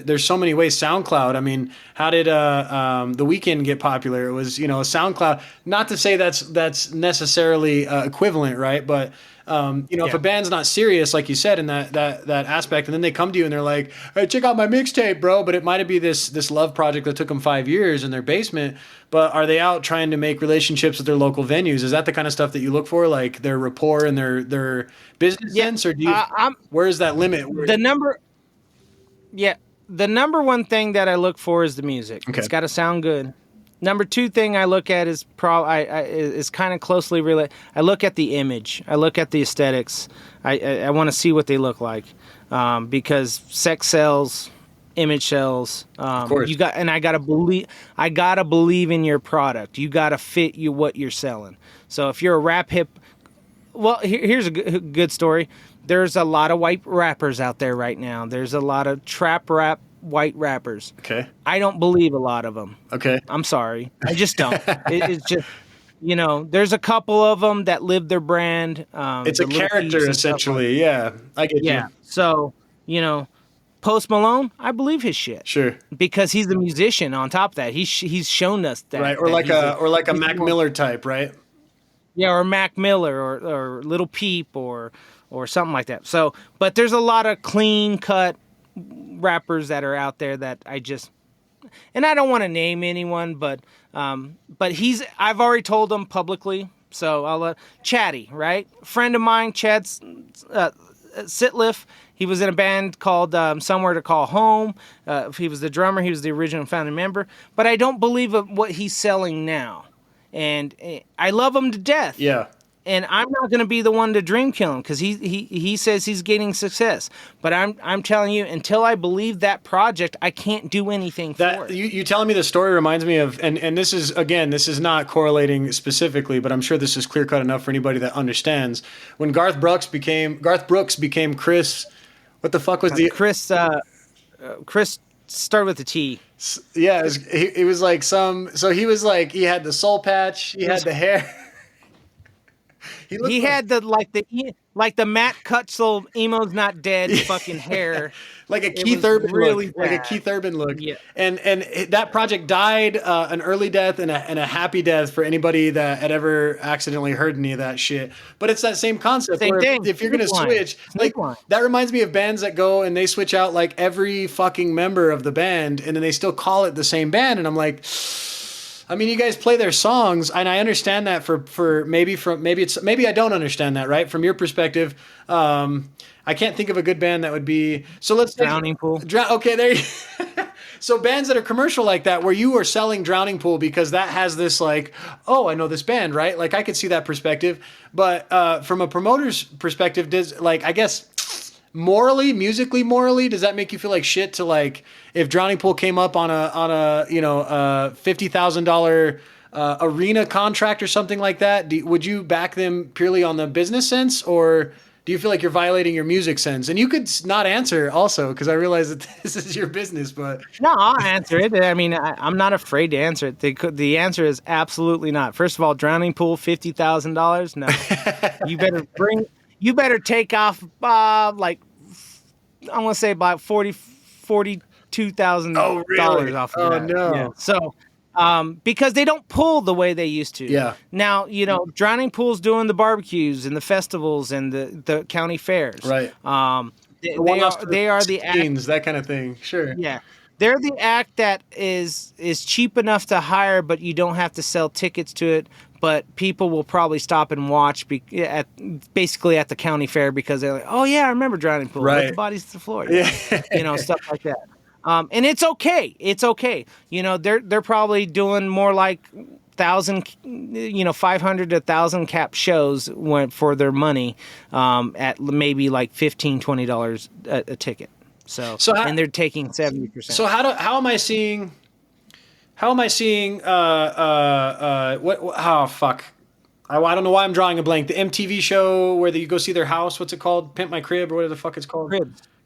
[SPEAKER 1] there's so many ways. SoundCloud. I mean, how did The Weeknd get popular? It was, SoundCloud. Not to say that's necessarily equivalent, right? But if a band's not serious, like you said, in that aspect, and then they come to you and they're like, "Hey, check out my mixtape, bro," but it might be this love project that took them 5 years in their basement. But are they out trying to make relationships with their local venues? Is that the kind of stuff that you look for, like their rapport and their business sense, or do you? Where is that limit?
[SPEAKER 2] The number one thing that I look for is the music. Okay. It's got to sound good. Number two thing I look at is is kind of closely related. I look at the image. I look at the aesthetics. I want to see what they look like, because sex sells, image sells.
[SPEAKER 1] Of course.
[SPEAKER 2] I gotta believe in your product. You gotta fit what you're selling. So if you're a rap hip, well, here's a good story. There's a lot of white rappers out there right now. There's a lot of trap rap white rappers.
[SPEAKER 1] Okay.
[SPEAKER 2] I don't believe a lot of them.
[SPEAKER 1] Okay.
[SPEAKER 2] I'm sorry. I just don't. It's just, there's a couple of them that live their brand.
[SPEAKER 1] It's a character, essentially. Yeah. I get you. Yeah.
[SPEAKER 2] So, Post Malone, I believe his shit.
[SPEAKER 1] Sure.
[SPEAKER 2] Because he's a musician on top of that. He's shown us that.
[SPEAKER 1] Right. Or like a Mac Miller type, right?
[SPEAKER 2] Yeah, or Mac Miller or Little Peep or something like that. So, but there's a lot of clean cut rappers that are out there that I just, and I don't want to name anyone, but I've already told him publicly, so I'll Chatty, right? Friend of mine, Chad Sitliff. He was in a band called Somewhere to Call Home. He was the drummer. He was the original founding member. But I don't believe what he's selling now, and I love him to death.
[SPEAKER 1] Yeah.
[SPEAKER 2] And I'm not going to be the one to dream kill him, because he says he's getting success. But I'm telling you, until I believe that project, I can't do anything for it.
[SPEAKER 1] You telling me the story reminds me of, and this is not correlating specifically, but I'm sure this is clear cut enough for anybody that understands. When Garth Brooks became Chris, what the fuck was
[SPEAKER 2] Chris started with a T.
[SPEAKER 1] Yeah, it was like so he was like, he had the soul patch, he had the hair.
[SPEAKER 2] He had the Matt Cutzel emo's not dead fucking hair.
[SPEAKER 1] Like a Keith Urban
[SPEAKER 2] really
[SPEAKER 1] look. Like a Keith Urban look.
[SPEAKER 2] Yeah.
[SPEAKER 1] And that project died an early death and a happy death for anybody that had ever accidentally heard any of that shit. But it's that same concept.
[SPEAKER 2] Same thing.
[SPEAKER 1] If you're going to switch, like that reminds me of bands that go and they switch out like every fucking member of the band and then they still call it the same band. And I'm like, I mean, you guys play their songs, and I understand that maybe I don't understand that, right? From your perspective, I can't think of a good band that would be. So let's
[SPEAKER 2] Drowning Pool.
[SPEAKER 1] Okay, there. So bands that are commercial like that, where you are selling Drowning Pool because that has this like, oh, I know this band, right? Like I could see that perspective, but from a promoter's perspective, I guess. Musically morally, does that make you feel like shit to like if Drowning Pool came up on a $50,000 arena contract or something like that? Would you back them purely on the business sense, or do you feel like you're violating your music sense? And you could not answer also because I realize that this is your business, but
[SPEAKER 2] no, I'll answer it. I mean, I'm not afraid to answer it. The answer is absolutely not. First of all, Drowning Pool, $50,000. No, You better take off like I want to say about $42,000 off of that.
[SPEAKER 1] Oh no!
[SPEAKER 2] Yeah. So because they don't pull the way they used to.
[SPEAKER 1] Yeah.
[SPEAKER 2] Now Drowning Pool's doing the barbecues and the festivals and the county fairs.
[SPEAKER 1] Right.
[SPEAKER 2] They are the
[SPEAKER 1] act, that kind of thing. Sure.
[SPEAKER 2] Yeah. They're the act that is cheap enough to hire, but you don't have to sell tickets to it. But people will probably stop and watch basically at the county fair because they're like, oh yeah, I remember Drowning Pool.
[SPEAKER 1] Right.
[SPEAKER 2] Let the bodies to the floor. Yeah. Stuff like that. And it's okay. It's okay. They're probably doing more like 500 to 1,000 cap shows for their money at maybe like $15, $20 a ticket. And they're taking 70%.
[SPEAKER 1] So how am I seeing? How am I seeing? What? Oh fuck! I don't know why I'm drawing a blank. The MTV show where you go see their house. What's it called? Pimp My Crib or whatever the fuck it's called.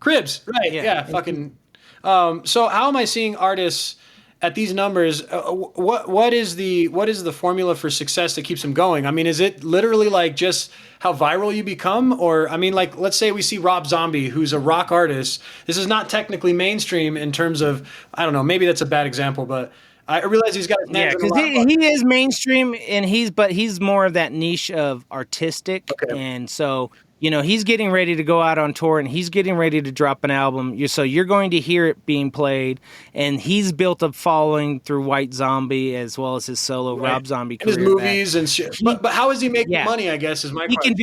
[SPEAKER 1] Cribs. Right. Yeah. Fucking. So how am I seeing artists at these numbers? What is the formula for success that keeps them going? I mean, is it literally like just how viral you become, or I mean, like let's say we see Rob Zombie, who's a rock artist. This is not technically mainstream in terms of, I don't know, maybe that's a bad example, but I realize he's got his hands in a lot
[SPEAKER 2] because he is mainstream, and he's more of that niche of artistic, and so he's getting ready to go out on tour, and he's getting ready to drop an album. So you're going to hear it being played, and he's built a following through White Zombie as well as his solo Rob Zombie career.
[SPEAKER 1] His movies and shit. But how is he making money? I guess is my question.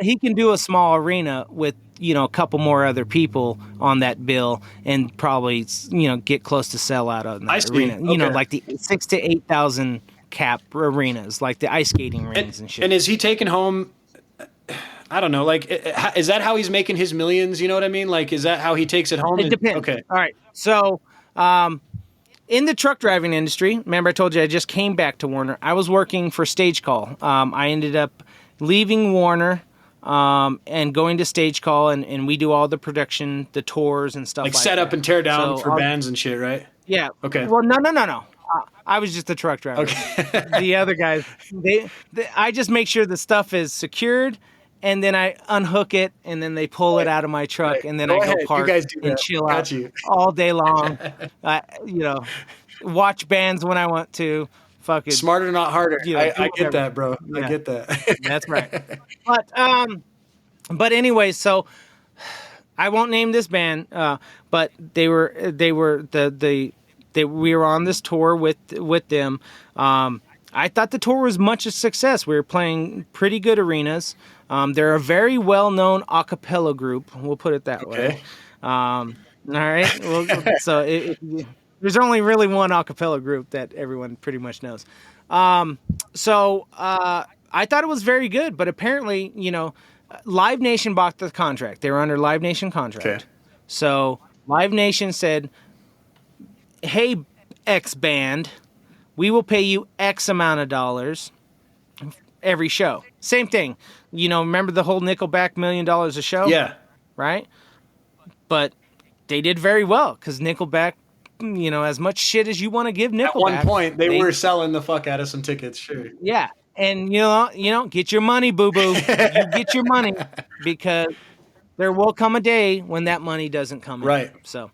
[SPEAKER 2] He can do a small arena with a couple more other people on that bill, and probably get close to sell out on that arena. Like the 6,000 to 8,000 cap arenas, like the ice skating rings and shit.
[SPEAKER 1] And is he taking home? I don't know. Like, is that how he's making his millions? You know what I mean? Like, is that how he takes it home?
[SPEAKER 2] It depends.
[SPEAKER 1] Okay.
[SPEAKER 2] All right. So, in the truck driving industry, remember I told you I just came back to Warner. I was working for Stage Call. I ended up leaving Warner and going to Stage Call, and we do all the production, the tours and stuff like
[SPEAKER 1] set
[SPEAKER 2] that.
[SPEAKER 1] up and tear down for bands and shit, right?
[SPEAKER 2] Yeah.
[SPEAKER 1] Okay.
[SPEAKER 2] Well, no. I was just a truck driver.
[SPEAKER 1] Okay.
[SPEAKER 2] The other guys, I just make sure the stuff is secured, and then I unhook it, and then they pull it out of my truck, and then I go park and chill out all day long. Watch bands when I want to. Fucking
[SPEAKER 1] smarter, not harder. I get that, bro.
[SPEAKER 2] Yeah.
[SPEAKER 1] I get that.
[SPEAKER 2] That's right. But anyway, so I won't name this band, but we were on this tour with them. I thought the tour was much a success. We were playing pretty good arenas. They're a very well-known a cappella group. We'll put it that way. All right. Well, so there's only really one a cappella group that everyone pretty much knows. So I thought it was very good, but apparently, Live Nation bought the contract. They were under Live Nation contract.
[SPEAKER 1] Okay.
[SPEAKER 2] So Live Nation said, hey, X band, we will pay you X amount of dollars every show. Same thing. Remember the whole Nickelback $1 million a show?
[SPEAKER 1] Yeah.
[SPEAKER 2] Right? But they did very well because Nickelback, as much shit as you want to give Nickelback.
[SPEAKER 1] At one point, they were selling the fuck out of some tickets, sure.
[SPEAKER 2] Yeah. And get your money, boo boo. You get your money, because there will come a day when that money doesn't come in.
[SPEAKER 1] Right.
[SPEAKER 2] So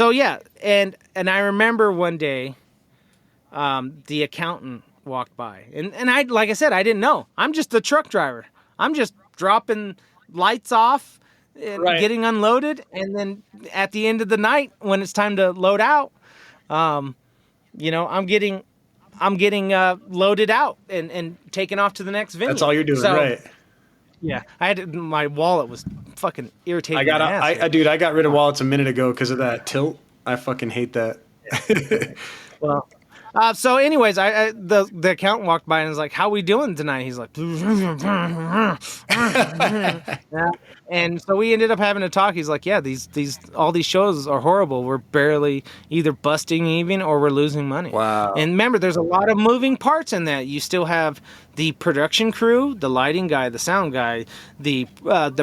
[SPEAKER 2] yeah, and I remember one day, the accountant walked by, and I, like I said, I didn't know. I'm just the truck driver. I'm just dropping lights off, and getting unloaded, and then at the end of the night when it's time to load out, I'm getting loaded out and taken off to the next venue.
[SPEAKER 1] That's all you're doing, right?
[SPEAKER 2] Yeah, my wallet was fucking irritating.
[SPEAKER 1] Dude, I got rid of wallets a minute ago because of that tilt. I fucking hate that.
[SPEAKER 2] Well, so anyways, the accountant walked by and was like, "How we doing tonight?" He's like, yeah. And so we ended up having to talk. He's like, "Yeah, all these shows are horrible. We're barely either busting even or we're losing money."
[SPEAKER 1] Wow.
[SPEAKER 2] And remember, there's a lot of moving parts in that. You still have the production crew, the lighting guy, the sound guy, the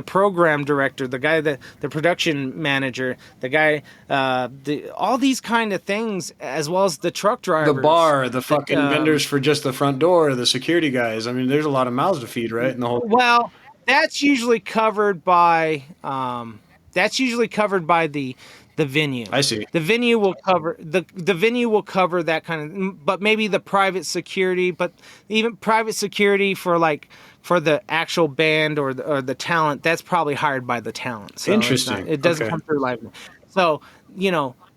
[SPEAKER 2] program director, the guy the production manager, the guy, all these kind of things, as well as the truck drivers,
[SPEAKER 1] the bar, the fucking vendors for just the front door, the security guys. I mean, there's a lot of mouths to feed, right? In the whole.
[SPEAKER 2] Well, that's usually covered by the venue.
[SPEAKER 1] I see.
[SPEAKER 2] The venue will cover the venue will cover that kind of, but maybe the private security, but even private security for the actual band or the talent, that's probably hired by the talent. So
[SPEAKER 1] interesting.
[SPEAKER 2] It doesn't come through Live. So,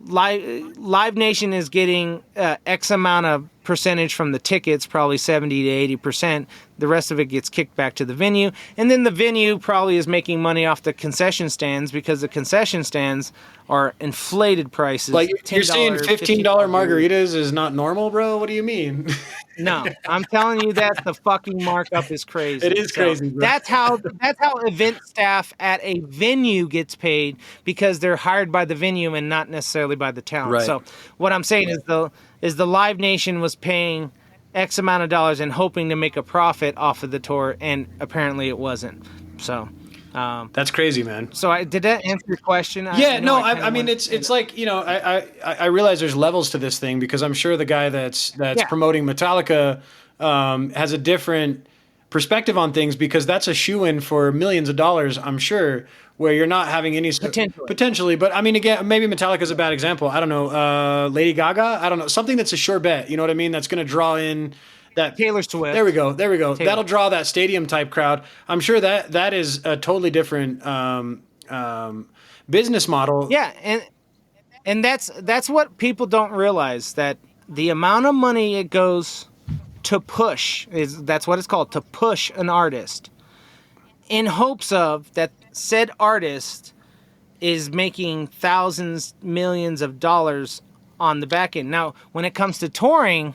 [SPEAKER 2] Live Nation is getting X amount of percentage from the tickets, probably 70 to 80%. The rest of it gets kicked back to the venue. And then the venue probably is making money off the concession stands, because the concession stands are inflated prices.
[SPEAKER 1] Like, you're saying $15 margaritas is not normal, bro? What do you mean?
[SPEAKER 2] No, I'm telling you that the fucking markup is crazy.
[SPEAKER 1] It is crazy, bro.
[SPEAKER 2] That's how event staff at a venue gets paid, because they're hired by the venue and not necessarily by the talent.
[SPEAKER 1] Right.
[SPEAKER 2] So what I'm saying is the Live Nation was paying X amount of dollars and hoping to make a profit off of the tour, and apparently it wasn't. So
[SPEAKER 1] that's crazy, man.
[SPEAKER 2] So did that answer your question?
[SPEAKER 1] I mean, it's like, I realize there's levels to this thing, because I'm sure the guy that's promoting Metallica has a different perspective on things, because that's a shoe-in for millions of dollars, I'm sure, where you're not having any potentially. But I mean, again, maybe Metallica's a bad example. I don't know. Lady Gaga. I don't know. Something that's a sure bet. You know what I mean? That's going to draw in that
[SPEAKER 2] Taylor Swift.
[SPEAKER 1] There we go.
[SPEAKER 2] Taylor.
[SPEAKER 1] That'll draw that stadium type crowd. I'm sure that is a totally different business model.
[SPEAKER 2] Yeah, and that's what people don't realize, that the amount of money it goes to push that's what it's called, to push an artist, in hopes of that said artist is making thousands, millions of dollars on the back end. Now, when it comes to touring,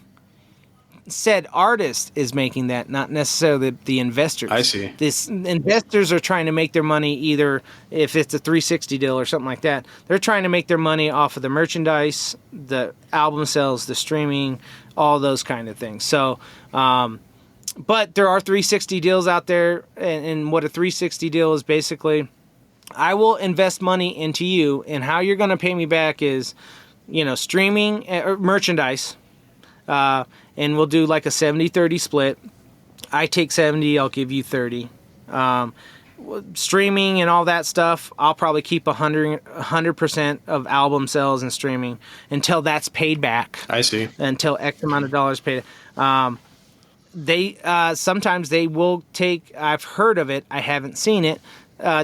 [SPEAKER 2] said artist is making that, not necessarily the investors.
[SPEAKER 1] I see.
[SPEAKER 2] This investors are trying to make their money, either if it's a 360 deal or something like that, they're trying to make their money off of the merchandise, the album sales, the streaming, all those kind of things. So, but there are 360 deals out there, and what a 360 deal is basically, I will invest money into you, and how you're going to pay me back is, streaming or merchandise, and we'll do like a 70-30 split. I take 70, I'll give you 30. Streaming and all that stuff, I'll probably keep 100% of album sales and streaming until that's paid back.
[SPEAKER 1] I see.
[SPEAKER 2] Until X amount of dollars paid. They sometimes they will take, I've heard of it, I haven't seen it,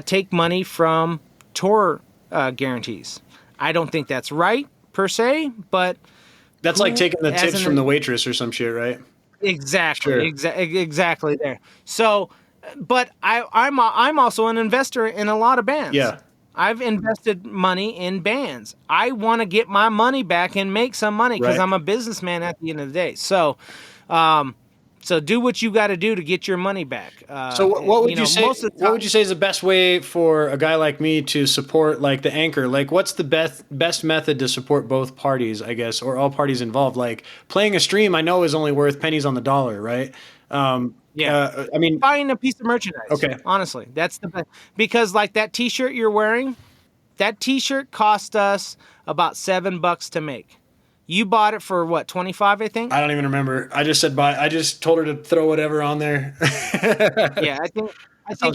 [SPEAKER 2] take money from tour guarantees. I don't think that's right per se, but
[SPEAKER 1] that's like taking the tips from the waitress or some shit, right?
[SPEAKER 2] Exactly.
[SPEAKER 1] Sure.
[SPEAKER 2] Exactly there. So, but I'm also an investor in a lot of bands.
[SPEAKER 1] Yeah.
[SPEAKER 2] I've invested money in bands. I want to get my money back and make some money, because I'm a businessman at the end of the day. So, so do what you got to do to get your money back.
[SPEAKER 1] So what would you say? What would you say is the best way for a guy like me to support, like, the anchor? Like, what's the best method to support both parties, I guess, or all parties involved? Like, playing a stream, I know, is only worth pennies on the dollar, right? I mean,
[SPEAKER 2] buying a piece of merchandise.
[SPEAKER 1] Okay,
[SPEAKER 2] honestly, that's the best, because like that T-shirt you're wearing, that T-shirt cost us about $7 to make. You bought it for what, 25, I think?
[SPEAKER 1] I don't even remember. I just said buy. I just told her to throw whatever on there.
[SPEAKER 2] Yeah, I think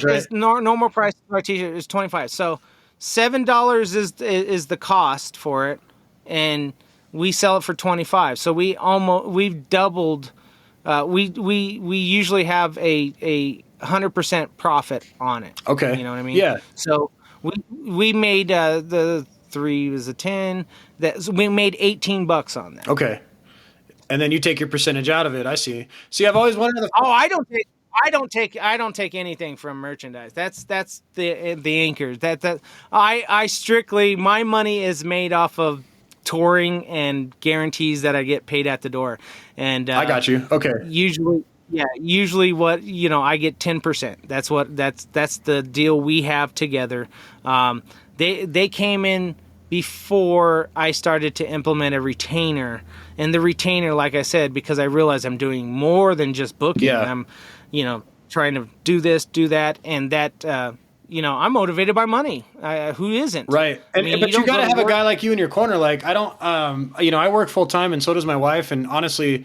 [SPEAKER 1] right.
[SPEAKER 2] his normal price for our t-shirt is 25. So $7 is the cost for it, and we sell it for 25. So we've doubled. We usually have a 100% profit on it.
[SPEAKER 1] Okay.
[SPEAKER 2] You know what I mean?
[SPEAKER 1] Yeah.
[SPEAKER 2] So we made the 3 was a 10. So we made $18 on that.
[SPEAKER 1] Okay. And then you take your percentage out of it. I see. See, I've always wanted to.
[SPEAKER 2] Oh, I don't take anything from merchandise. That's the anchor. I strictly, my money is made off of touring and guarantees that I get paid at the door. And
[SPEAKER 1] I got you. Okay.
[SPEAKER 2] Usually what, I get 10%. That's the deal we have together. They came in before I started to implement a retainer. And the retainer, like I said, because I realize I'm doing more than just booking.
[SPEAKER 1] Yeah.
[SPEAKER 2] I'm, trying to do this, do that, and that, I'm motivated by money. Who isn't?
[SPEAKER 1] Right. But you got to have a guy like you in your corner. Like, I don't, I work full time and so does my wife. And honestly,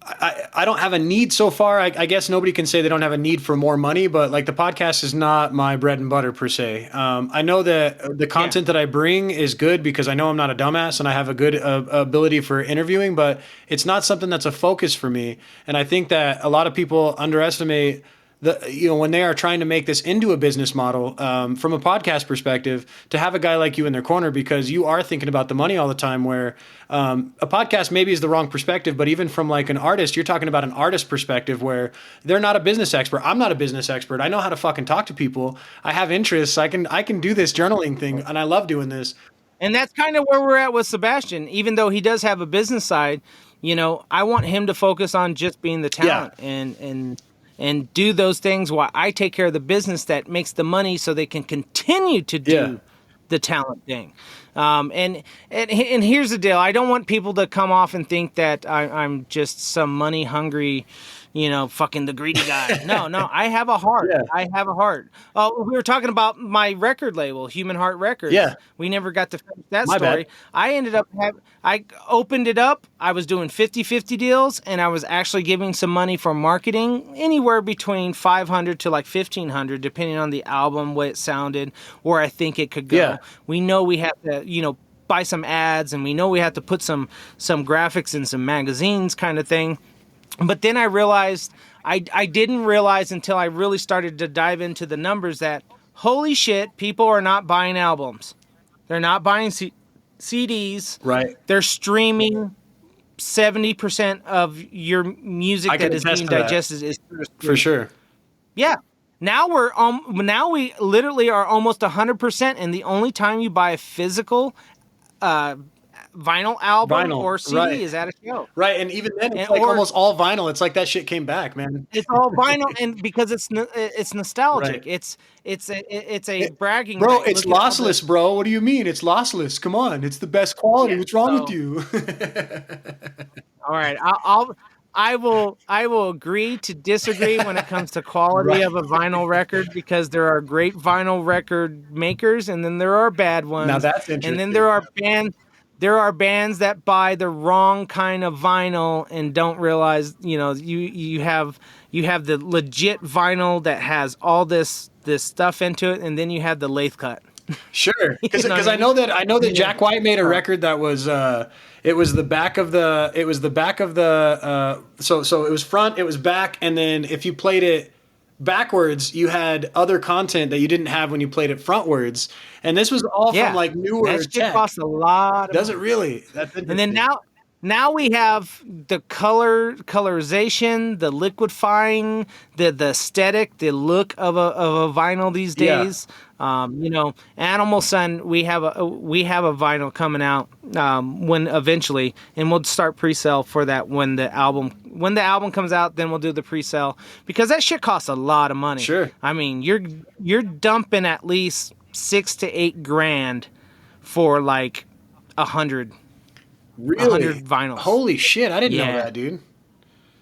[SPEAKER 1] I don't have a need so far. I guess nobody can say they don't have a need for more money, but like the podcast is not my bread and butter per se. I know that the content that I bring is good because I know I'm not a dumbass and I have a good ability for interviewing, but it's not something that's a focus for me. And I think that a lot of people underestimate when they are trying to make this into a business model, from a podcast perspective, to have a guy like you in their corner, because you are thinking about the money all the time, where a podcast maybe is the wrong perspective, but even from like an artist, you're talking about an artist perspective where they're not a business expert. I'm not a business expert. I know how to fucking talk to people. I have interests. I can do this journaling thing, and I love doing this.
[SPEAKER 2] And that's kind of where we're at with Sebastian. Even though he does have a business side, I want him to focus on just being the talent and do those things while I take care of the business that makes the money so they can continue to do the talent thing. And here's the deal. I don't want people to come off and think that I'm just some money hungry, fucking the greedy guy. No, I have a heart. Yeah. I have a heart. We were talking about my record label, Human Heart Records. Yeah. We never got to finish that story. Bad. I ended up I opened it up. I was doing 50-50 deals, and I was actually giving some money for marketing, anywhere between $500 to like $1,500, depending on the album, what it sounded, where I think it could go. Yeah. We know we have to, buy some ads, and we know we have to put some graphics in some magazines kind of thing. But then I realized, I didn't realize until I really started to dive into the numbers that, holy shit, people are not buying albums. They're not buying CDs. Right. They're streaming. 70% of your music that is being digested is
[SPEAKER 1] for sure.
[SPEAKER 2] Yeah. Now we literally are almost 100%, and the only time you buy a physical vinyl album or CD is at a show.
[SPEAKER 1] Right, and even then it's almost all vinyl. It's like that shit came back, man.
[SPEAKER 2] It's all vinyl, and because it's nostalgic. Right. It's a bragging.
[SPEAKER 1] Bro, it's lossless, bro. What do you mean? It's lossless. Come on, it's the best quality. Yeah, what's wrong with you?
[SPEAKER 2] All right, I will agree to disagree when it comes to quality of a vinyl record, because there are great vinyl record makers, and then there are bad ones.
[SPEAKER 1] Now that's interesting.
[SPEAKER 2] And then there are bands that buy the wrong kind of vinyl and don't realize, you have the legit vinyl that has all this stuff into it, and then you have the lathe cut.
[SPEAKER 1] Sure, because I know that Jack White made a record that was it was the back of the so it was front, it was back, and then if you played it backwards, you had other content that you didn't have when you played it frontwards, and this was all from like newer
[SPEAKER 2] tech. That shit costs a lot.
[SPEAKER 1] Does it really?
[SPEAKER 2] And then now we have the colorization, the liquefying, the aesthetic, the look of a vinyl these days. Yeah. Animal Sun, we have a vinyl coming out when eventually, and we'll start pre-sale for that when the album comes out. Then we'll do the pre-sale, because that shit costs a lot of money.
[SPEAKER 1] Sure.
[SPEAKER 2] I mean, you're dumping at least $6,000 to $8,000 for like 100.
[SPEAKER 1] Really?
[SPEAKER 2] 100 vinyls.
[SPEAKER 1] Holy shit! I didn't know that, dude.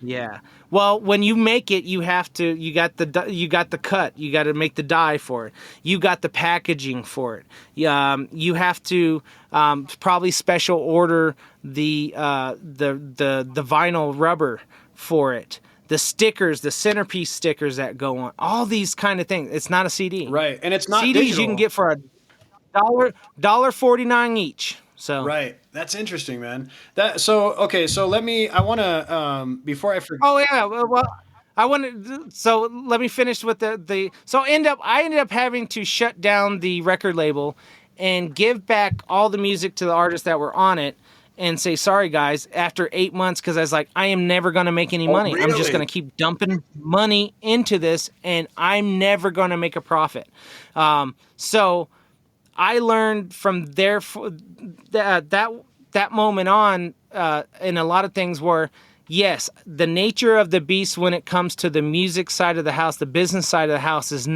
[SPEAKER 2] Yeah. Well, when you make it, you got the cut. You got to make the die for it. You got the packaging for it. You have to probably special order the vinyl rubber for it. The stickers, the centerpiece stickers that go on, all these kind of things. It's not a CD,
[SPEAKER 1] right? And it's not
[SPEAKER 2] CDs
[SPEAKER 1] digital.
[SPEAKER 2] You can get for $1.49 each. So
[SPEAKER 1] right, that's interesting, man. So let me. I want to before I forget.
[SPEAKER 2] Oh yeah, well, I want to. So let me finish with the. So I ended up having to shut down the record label and give back all the music to the artists that were on it, and say sorry guys after 8 months, because I was like, I am never going to make any money.
[SPEAKER 1] Really?
[SPEAKER 2] I'm just going to keep dumping money into this, and I'm never going to make a profit. So I learned from there that moment on, and a lot of things were, yes, the nature of the beast when it comes to the music side of the house, the business side of the house is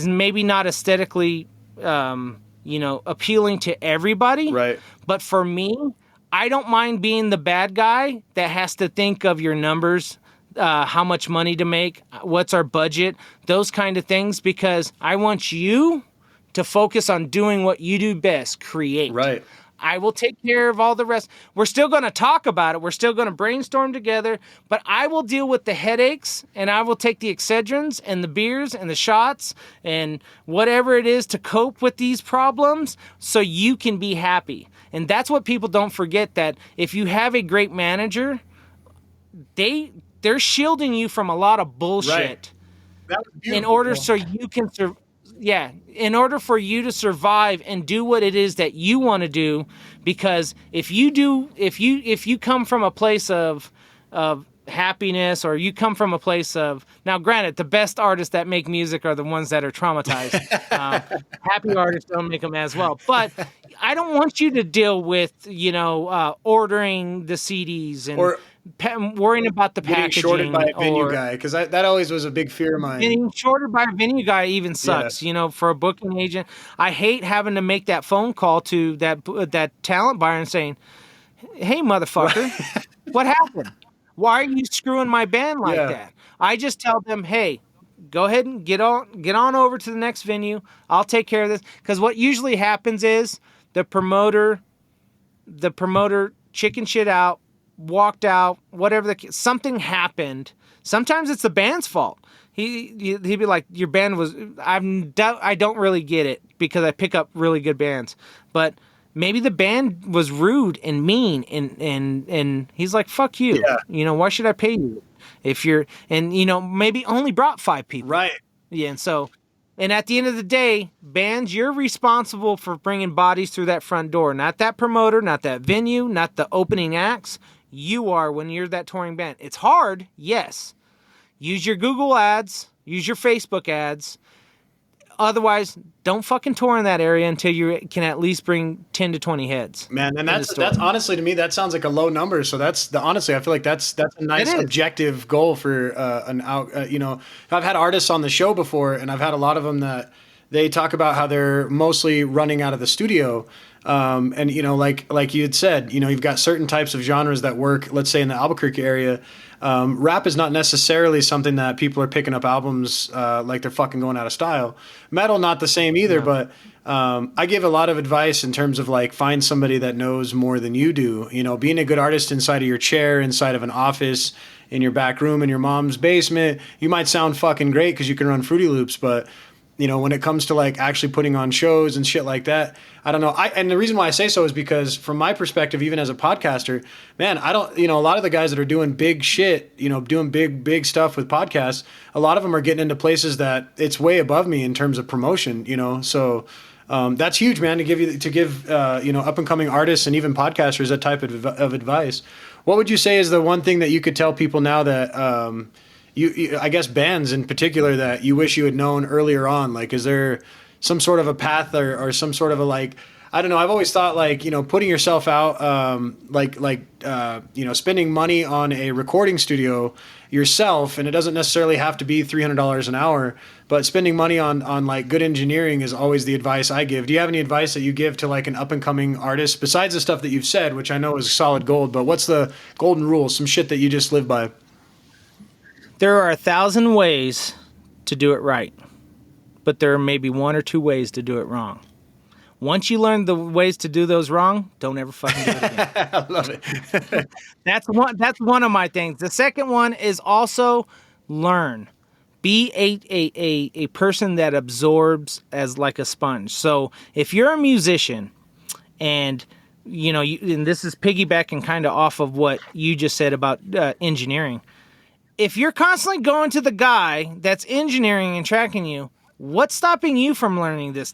[SPEAKER 2] maybe not aesthetically, appealing to everybody.
[SPEAKER 1] Right.
[SPEAKER 2] But for me, I don't mind being the bad guy that has to think of your numbers, how much money to make, what's our budget, those kind of things, because I want you to focus on doing what you do best, create.
[SPEAKER 1] Right.
[SPEAKER 2] I will take care of all the rest. We're still going to talk about it. We're still going to brainstorm together, but I will deal with the headaches, and I will take the Excedrins and the beers and the shots and whatever it is to cope with these problems so you can be happy. And that's what people don't forget, that if you have a great manager, they're shielding you from a lot of bullshit.
[SPEAKER 1] Right. That was beautiful.
[SPEAKER 2] In order so you can in order for you to survive and do what it is that you want to do, because if you come from a place of happiness, or you come from a place of, now granted, the best artists that make music are the ones that are traumatized. Happy artists don't make them as well, but I don't want you to deal with ordering the CDs and worrying about the packaging.
[SPEAKER 1] Getting shorted by a venue guy, because that always was a big fear of mine.
[SPEAKER 2] Getting shorted by a venue guy even sucks. Yeah. For a booking agent, I hate having to make that phone call to that talent buyer and saying, "Hey, motherfucker, what happened? Why are you screwing my band like that?" I just tell them, "Hey, go ahead and get on over to the next venue. I'll take care of this." Because what usually happens is the promoter chicken shit out, walked out, whatever something happened. Sometimes it's the band's fault. He'd be like, your band was, I don't really get it, because I pick up really good bands, but maybe the band was rude and mean, and he's like, fuck you. Yeah. Why should I pay you if you're, and maybe only brought 5 people.
[SPEAKER 1] Right.
[SPEAKER 2] Yeah. And at the end of the day, bands, you're responsible for bringing bodies through that front door, not that promoter, not that venue, not the opening acts. You are when you're that touring band. It's hard, yes. Use your Google ads, use your Facebook ads. Otherwise, don't fucking tour in that area until you can at least bring 10 to 20 heads. Man,
[SPEAKER 1] and that's honestly, to me, that sounds like a low number. So honestly, I feel like that's a nice objective goal for I've had artists on the show before, and I've had a lot of them that they talk about how they're mostly running out of the studio. And like you had said, you've got certain types of genres that work, let's say in the Albuquerque area. Rap is not necessarily something that people are picking up albums like they're fucking going out of style. Metal, not the same either, but I give a lot of advice in terms of like, find somebody that knows more than you do. Being a good artist inside of your chair, inside of an office, in your back room, in your mom's basement, you might sound fucking great because you can run Fruity Loops, but when it comes to like actually putting on shows and shit like that, I don't know. And the reason why I say so is because from my perspective, even as a podcaster, man, I don't, a lot of the guys that are doing big shit, doing big stuff with podcasts, a lot of them are getting into places that it's way above me in terms of promotion, so that's huge, man, to give up and coming artists and even podcasters that type of advice. What would you say is the one thing that you could tell people now that, you I guess bands in particular, that you wish you had known earlier on? Like, is there some sort of a path or some sort of a, like, I don't know. I've always thought like, putting yourself out, spending money on a recording studio yourself, and it doesn't necessarily have to be $300 an hour, but spending money on like good engineering is always the advice I give. Do you have any advice that you give to like an up and coming artist besides the stuff that you've said, which I know is solid gold, but what's the golden rule? Some shit that you just live by?
[SPEAKER 2] There are 1,000 ways to do it right, but there are maybe 1 or 2 ways to do it wrong. Once you learn the ways to do those wrong, don't ever fucking do it again.
[SPEAKER 1] I love it.
[SPEAKER 2] That's one of my things. The second one is also learn. Be a person that absorbs as like a sponge. So if you're a musician and and this is piggybacking kind of off of what you just said about engineering. If you're constantly going to the guy that's engineering and tracking you, what's stopping you from learning this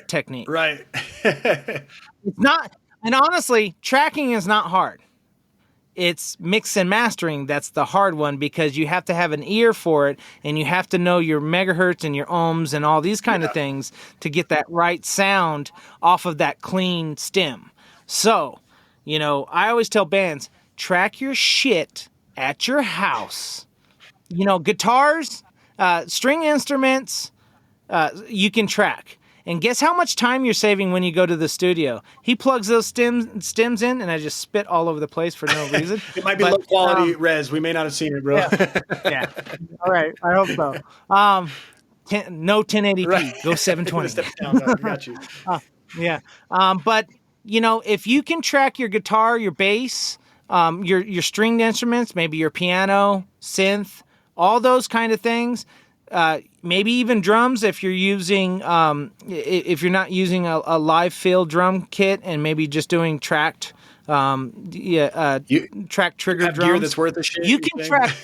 [SPEAKER 2] technique?
[SPEAKER 1] Right.
[SPEAKER 2] It's not, and honestly, tracking is not hard. It's mix and mastering that's the hard one, because you have to have an ear for it, and you have to know your megahertz and your ohms and all these kind of things to get that right sound off of that clean stem. So, I always tell bands, track your shit at your house. Guitars, string instruments, you can track. And guess how much time you're saving when you go to the studio? He plugs those stems in, and I just spit all over the place for no reason.
[SPEAKER 1] It might be low quality res. We may not have seen it, bro.
[SPEAKER 2] Yeah. All right. I hope so. No 1080p.
[SPEAKER 1] Right.
[SPEAKER 2] Go 720.
[SPEAKER 1] Step down, I got you.
[SPEAKER 2] Yeah. But if you can track your guitar, your bass, your stringed instruments, maybe your piano, synth, all those kind of things. Maybe even drums if you're using if you're not using a live field drum kit, and maybe just doing tracked track trigger drums.
[SPEAKER 1] Gear that's worth a shit.
[SPEAKER 2] You can track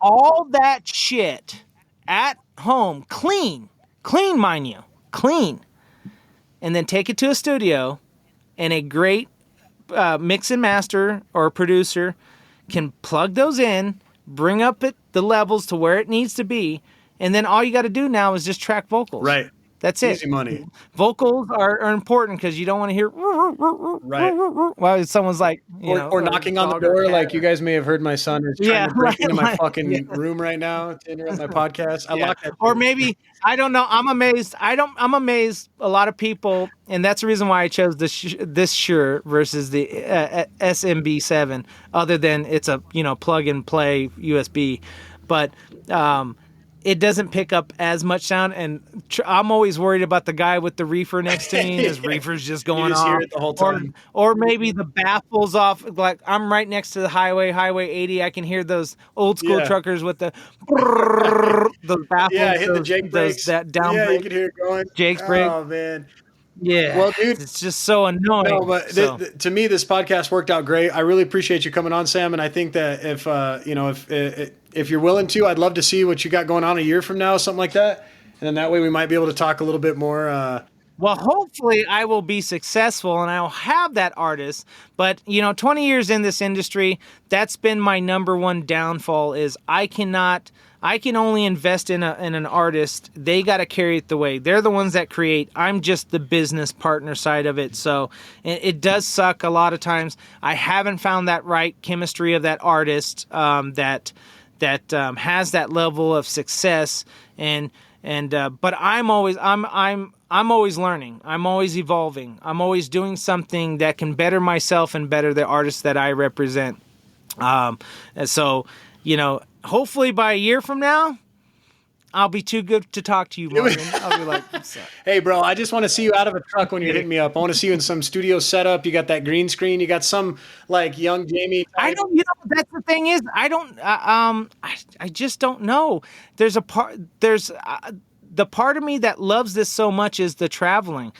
[SPEAKER 2] all that shit at home, clean, mind you, clean, and then take it to a studio, and a great mix and master or producer can plug those in, bring up the levels to where it needs to be. And then all you got to do now is just track vocals.
[SPEAKER 1] Right.
[SPEAKER 2] That's it.
[SPEAKER 1] Easy money.
[SPEAKER 2] Vocals are important because you don't want to hear while someone's like,
[SPEAKER 1] or knocking on the door. Like you guys may have heard, my son is trying to break into my fucking room right now to interrupt my podcast. I lock that.
[SPEAKER 2] Or maybe, I don't know. I'm amazed. I'm amazed. A lot of people, and that's the reason why I chose this Shure versus the SMB7. Other than it's a plug and play USB, but it doesn't pick up as much sound, and I'm always worried about the guy with the reefer next to me, and his reefer's just going off.
[SPEAKER 1] Hear it the whole time.
[SPEAKER 2] Or maybe the baffles off. Like I'm right next to the Highway 80. I can hear those old school truckers with the those baffles.
[SPEAKER 1] Yeah, hit the Jake brakes.
[SPEAKER 2] That down
[SPEAKER 1] brake.
[SPEAKER 2] brake.
[SPEAKER 1] You can hear it going.
[SPEAKER 2] Jake's brake.
[SPEAKER 1] Oh man.
[SPEAKER 2] Yeah.
[SPEAKER 1] Well, dude,
[SPEAKER 2] it's just so annoying.
[SPEAKER 1] No, but to me, this podcast worked out great. I really appreciate you coming on, Sam. And I think that if you're willing to, I'd love to see what you got going on a year from now, something like that. And then that way we might be able to talk a little bit more.
[SPEAKER 2] Well, hopefully I will be successful and I'll have that artist. But, 20 years in this industry, that's been my number one downfall is I can only invest in an artist. They got to carry it the way. They're the ones that create. I'm just the business partner side of it. So it does suck a lot of times. I haven't found that right chemistry of that artist that has that level of success. But I'm always learning. I'm always evolving. I'm always doing something that can better myself and better the artists that I represent. And so, hopefully by a year from now, I'll be too good to talk to you, Morgan. I'll be like, what's up?
[SPEAKER 1] Hey, bro, I just want to see you out of a truck when you're hitting me up. I want to see you in some studio setup. You got that green screen. You got some like young Jamie type.
[SPEAKER 2] I don't. That's the thing is, I don't. I just don't know. There's the part of me that loves this so much is the traveling.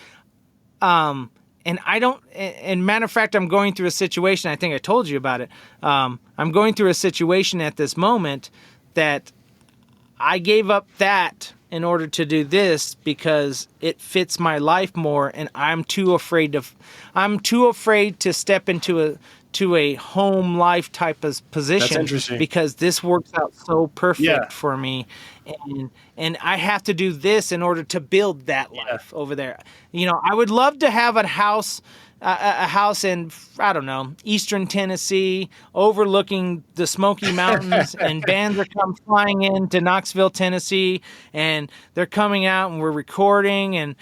[SPEAKER 2] And I don't. And matter of fact, I'm going through a situation. I think I told you about it. I'm going through a situation at this moment that I gave up that in order to do this because it fits my life more, and I'm too afraid to step into to a home life type of position.
[SPEAKER 1] That's interesting.
[SPEAKER 2] Because this works out so perfect for me. And I have to do this in order to build that life over there. You know, I would love to have a house in, I don't know, Eastern Tennessee, overlooking the Smoky Mountains, and bands are come flying in to Knoxville, Tennessee, and they're coming out, and we're recording, and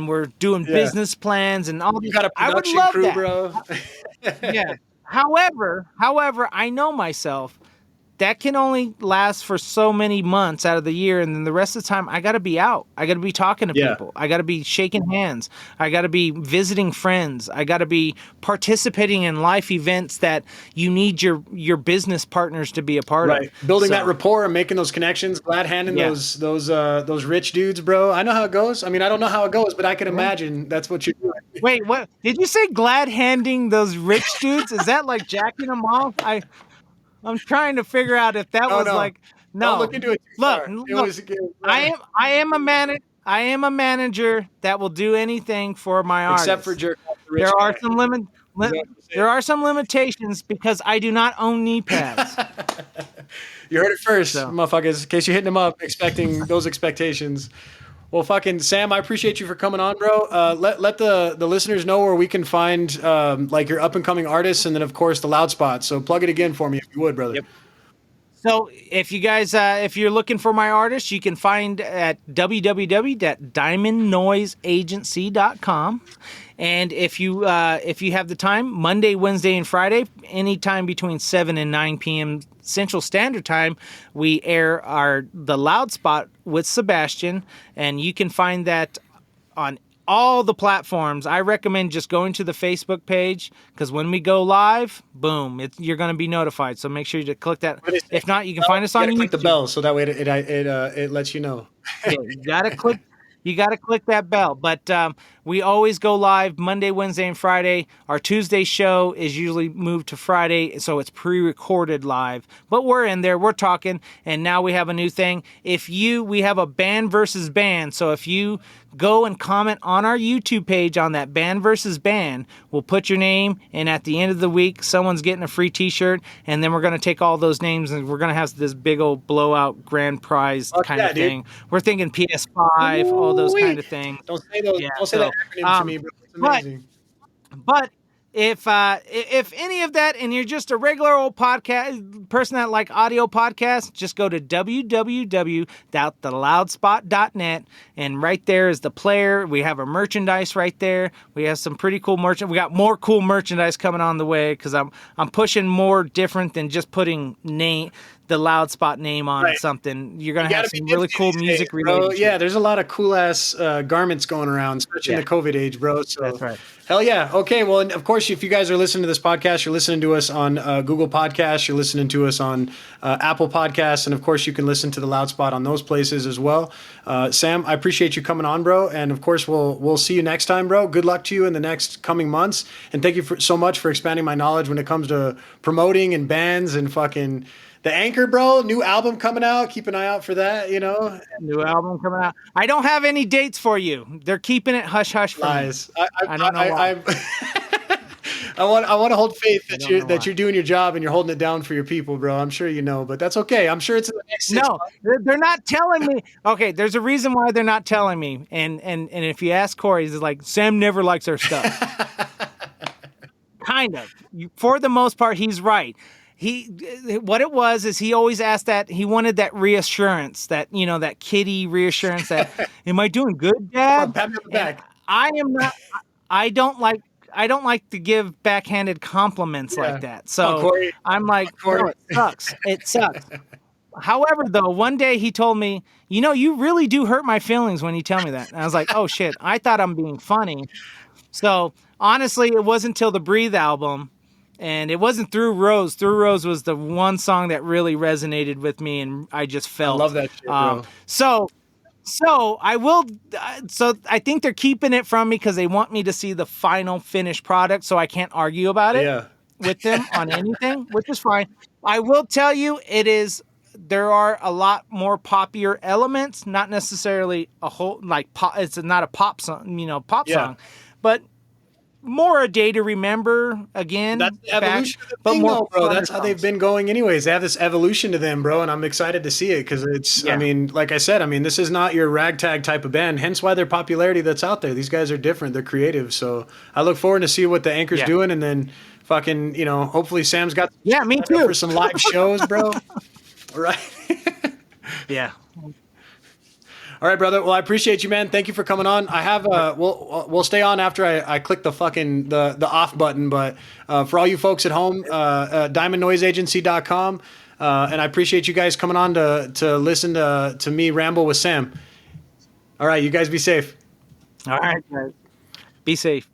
[SPEAKER 2] we're doing business plans and all.
[SPEAKER 1] You got a production crew, bro.
[SPEAKER 2] Yeah. However, I know myself. That can only last for so many months out of the year. And then the rest of the time, I got to be out. I got to be talking to people. I got to be shaking hands. I got to be visiting friends. I got to be participating in life events that you need your business partners to be a part of.
[SPEAKER 1] Building that rapport and making those connections, glad handing those rich dudes, bro. I know how it goes. I mean, I don't know how it goes, but I can imagine that's what you're doing.
[SPEAKER 2] Wait, what? Did you say glad handing those rich dudes? Is that like jacking them off? I'm trying to figure out if that was like no.
[SPEAKER 1] Don't look into it too far.
[SPEAKER 2] I am a manager that will do anything for my artists.
[SPEAKER 1] Except for jerk off the rich
[SPEAKER 2] guy. There are some limitations because I do not own knee pads.
[SPEAKER 1] You heard it first, motherfuckers. In case you're hitting them up, expecting those expectations. Well, fucking Sam, I appreciate you for coming on, bro. Let the listeners know where we can find like your up and coming artists, and then of course the Loud Spot. So plug it again for me if you would, brother.
[SPEAKER 2] Yep. So if you guys, if you're looking for my artists, you can find at www.diamondnoiseagency.com. And if you have the time, Monday, Wednesday, and Friday, anytime between 7 and 9 p.m. Central Standard Time, we air the Loud Spot with Sebastian, and you can find that on all the platforms. I recommend just going to the Facebook page, because when we go live, boom, you're going to be notified. So make sure you click that. If not, you can find us on YouTube.
[SPEAKER 1] Click the bell so that way it lets you know.
[SPEAKER 2] You gotta click. You got to click that bell. But we always go live Monday, Wednesday, and Friday. Our Tuesday show is usually moved to Friday, so it's pre-recorded live. But we're in there. We're talking. And now we have a new thing. We have a band versus band. So if you go and comment on our YouTube page on that band versus band, we'll put your name. And at the end of the week, someone's getting a free T-shirt. And then we're going to take all those names, and we're going to have this big old blowout grand prize kind of thing. Dude. We're thinking PS5, all those kind of things.
[SPEAKER 1] Don't say those. Don't say that acronym to me, bro. It's amazing.
[SPEAKER 2] But if any of that, and you're just a regular old podcast person that like audio podcasts, just go to www.theloudspot.net, and right there is the player. We have a merchandise right there. We have some pretty cool merchandise. We got more cool merchandise coming on the way, because I'm pushing more different than just putting the Loud Spot name on something. You're going to have some really cool music related.
[SPEAKER 1] Yeah, there's a lot of cool ass garments going around, especially in the COVID age, bro. So
[SPEAKER 2] that's right.
[SPEAKER 1] Hell yeah. Okay. Well, and of course, if you guys are listening to this podcast, you're listening to us on Google Podcasts, you're listening to us on Apple Podcasts, and of course, you can listen to the Loud Spot on those places as well. Sam, I appreciate you coming on, bro. And of course, we'll see you next time, bro. Good luck to you in the next coming months. And thank you so much for expanding my knowledge when it comes to promoting and bands and fucking The Anchor, bro. New album coming out. Keep an eye out for that, you know.
[SPEAKER 2] New album coming out. I don't have any dates for you. They're keeping it hush hush for
[SPEAKER 1] Lies.
[SPEAKER 2] me. I don't know why.
[SPEAKER 1] I want to hold faith that you're doing your job and you're holding it down for your people, bro. I'm sure you know, but that's okay. I'm sure it's in the next 6 months.
[SPEAKER 2] They're not telling me. Okay, there's a reason why they're not telling me. And if you ask Corey, he's like, Sam never likes our stuff. Kind of. For the most part, he's right. What it was is he always asked that he wanted that reassurance, that, you know, that kitty reassurance that, am I doing good, Dad?
[SPEAKER 1] Pat me on the back.
[SPEAKER 2] I am not. I don't like to give backhanded compliments like that. So I'm like, no, it sucks. It sucks. However, though, one day he told me, you know, you really do hurt my feelings when you tell me that. And I was like, oh shit, I thought I'm being funny. So honestly, it wasn't until the Breathe album. And it wasn't Through Rose. Through Rose was the one song that really resonated with me, and I just felt.
[SPEAKER 1] I love that shit, bro.
[SPEAKER 2] So I will. So I think they're keeping it from me because they want me to see the final finished product, so I can't argue about it with them on anything, which is fine. I will tell you, there are a lot more poppier elements, not necessarily a whole like pop. It's not a pop song, song, but more a day to remember again.
[SPEAKER 1] That's the evolution of the thing, though, bro. That's how they've been going anyways. They have this evolution to them, bro, and I'm excited to see it because it's, I mean, like I said, I mean, this is not your ragtag type of band, hence why their popularity that's out there. These guys are different. They're creative. So I look forward to see what the Anchor's doing, and then fucking, you know, hopefully Sam's got
[SPEAKER 2] me too
[SPEAKER 1] for some live shows, bro. All right.
[SPEAKER 2] Yeah.
[SPEAKER 1] All right, brother. Well, I appreciate you, man. Thank you for coming on. I have we'll stay on after I click the fucking the off button. But for all you folks at home, diamondnoiseagency.com. And I appreciate you guys coming on to listen to me ramble with Sam. All right, you guys be safe.
[SPEAKER 2] All right, guys. Be safe.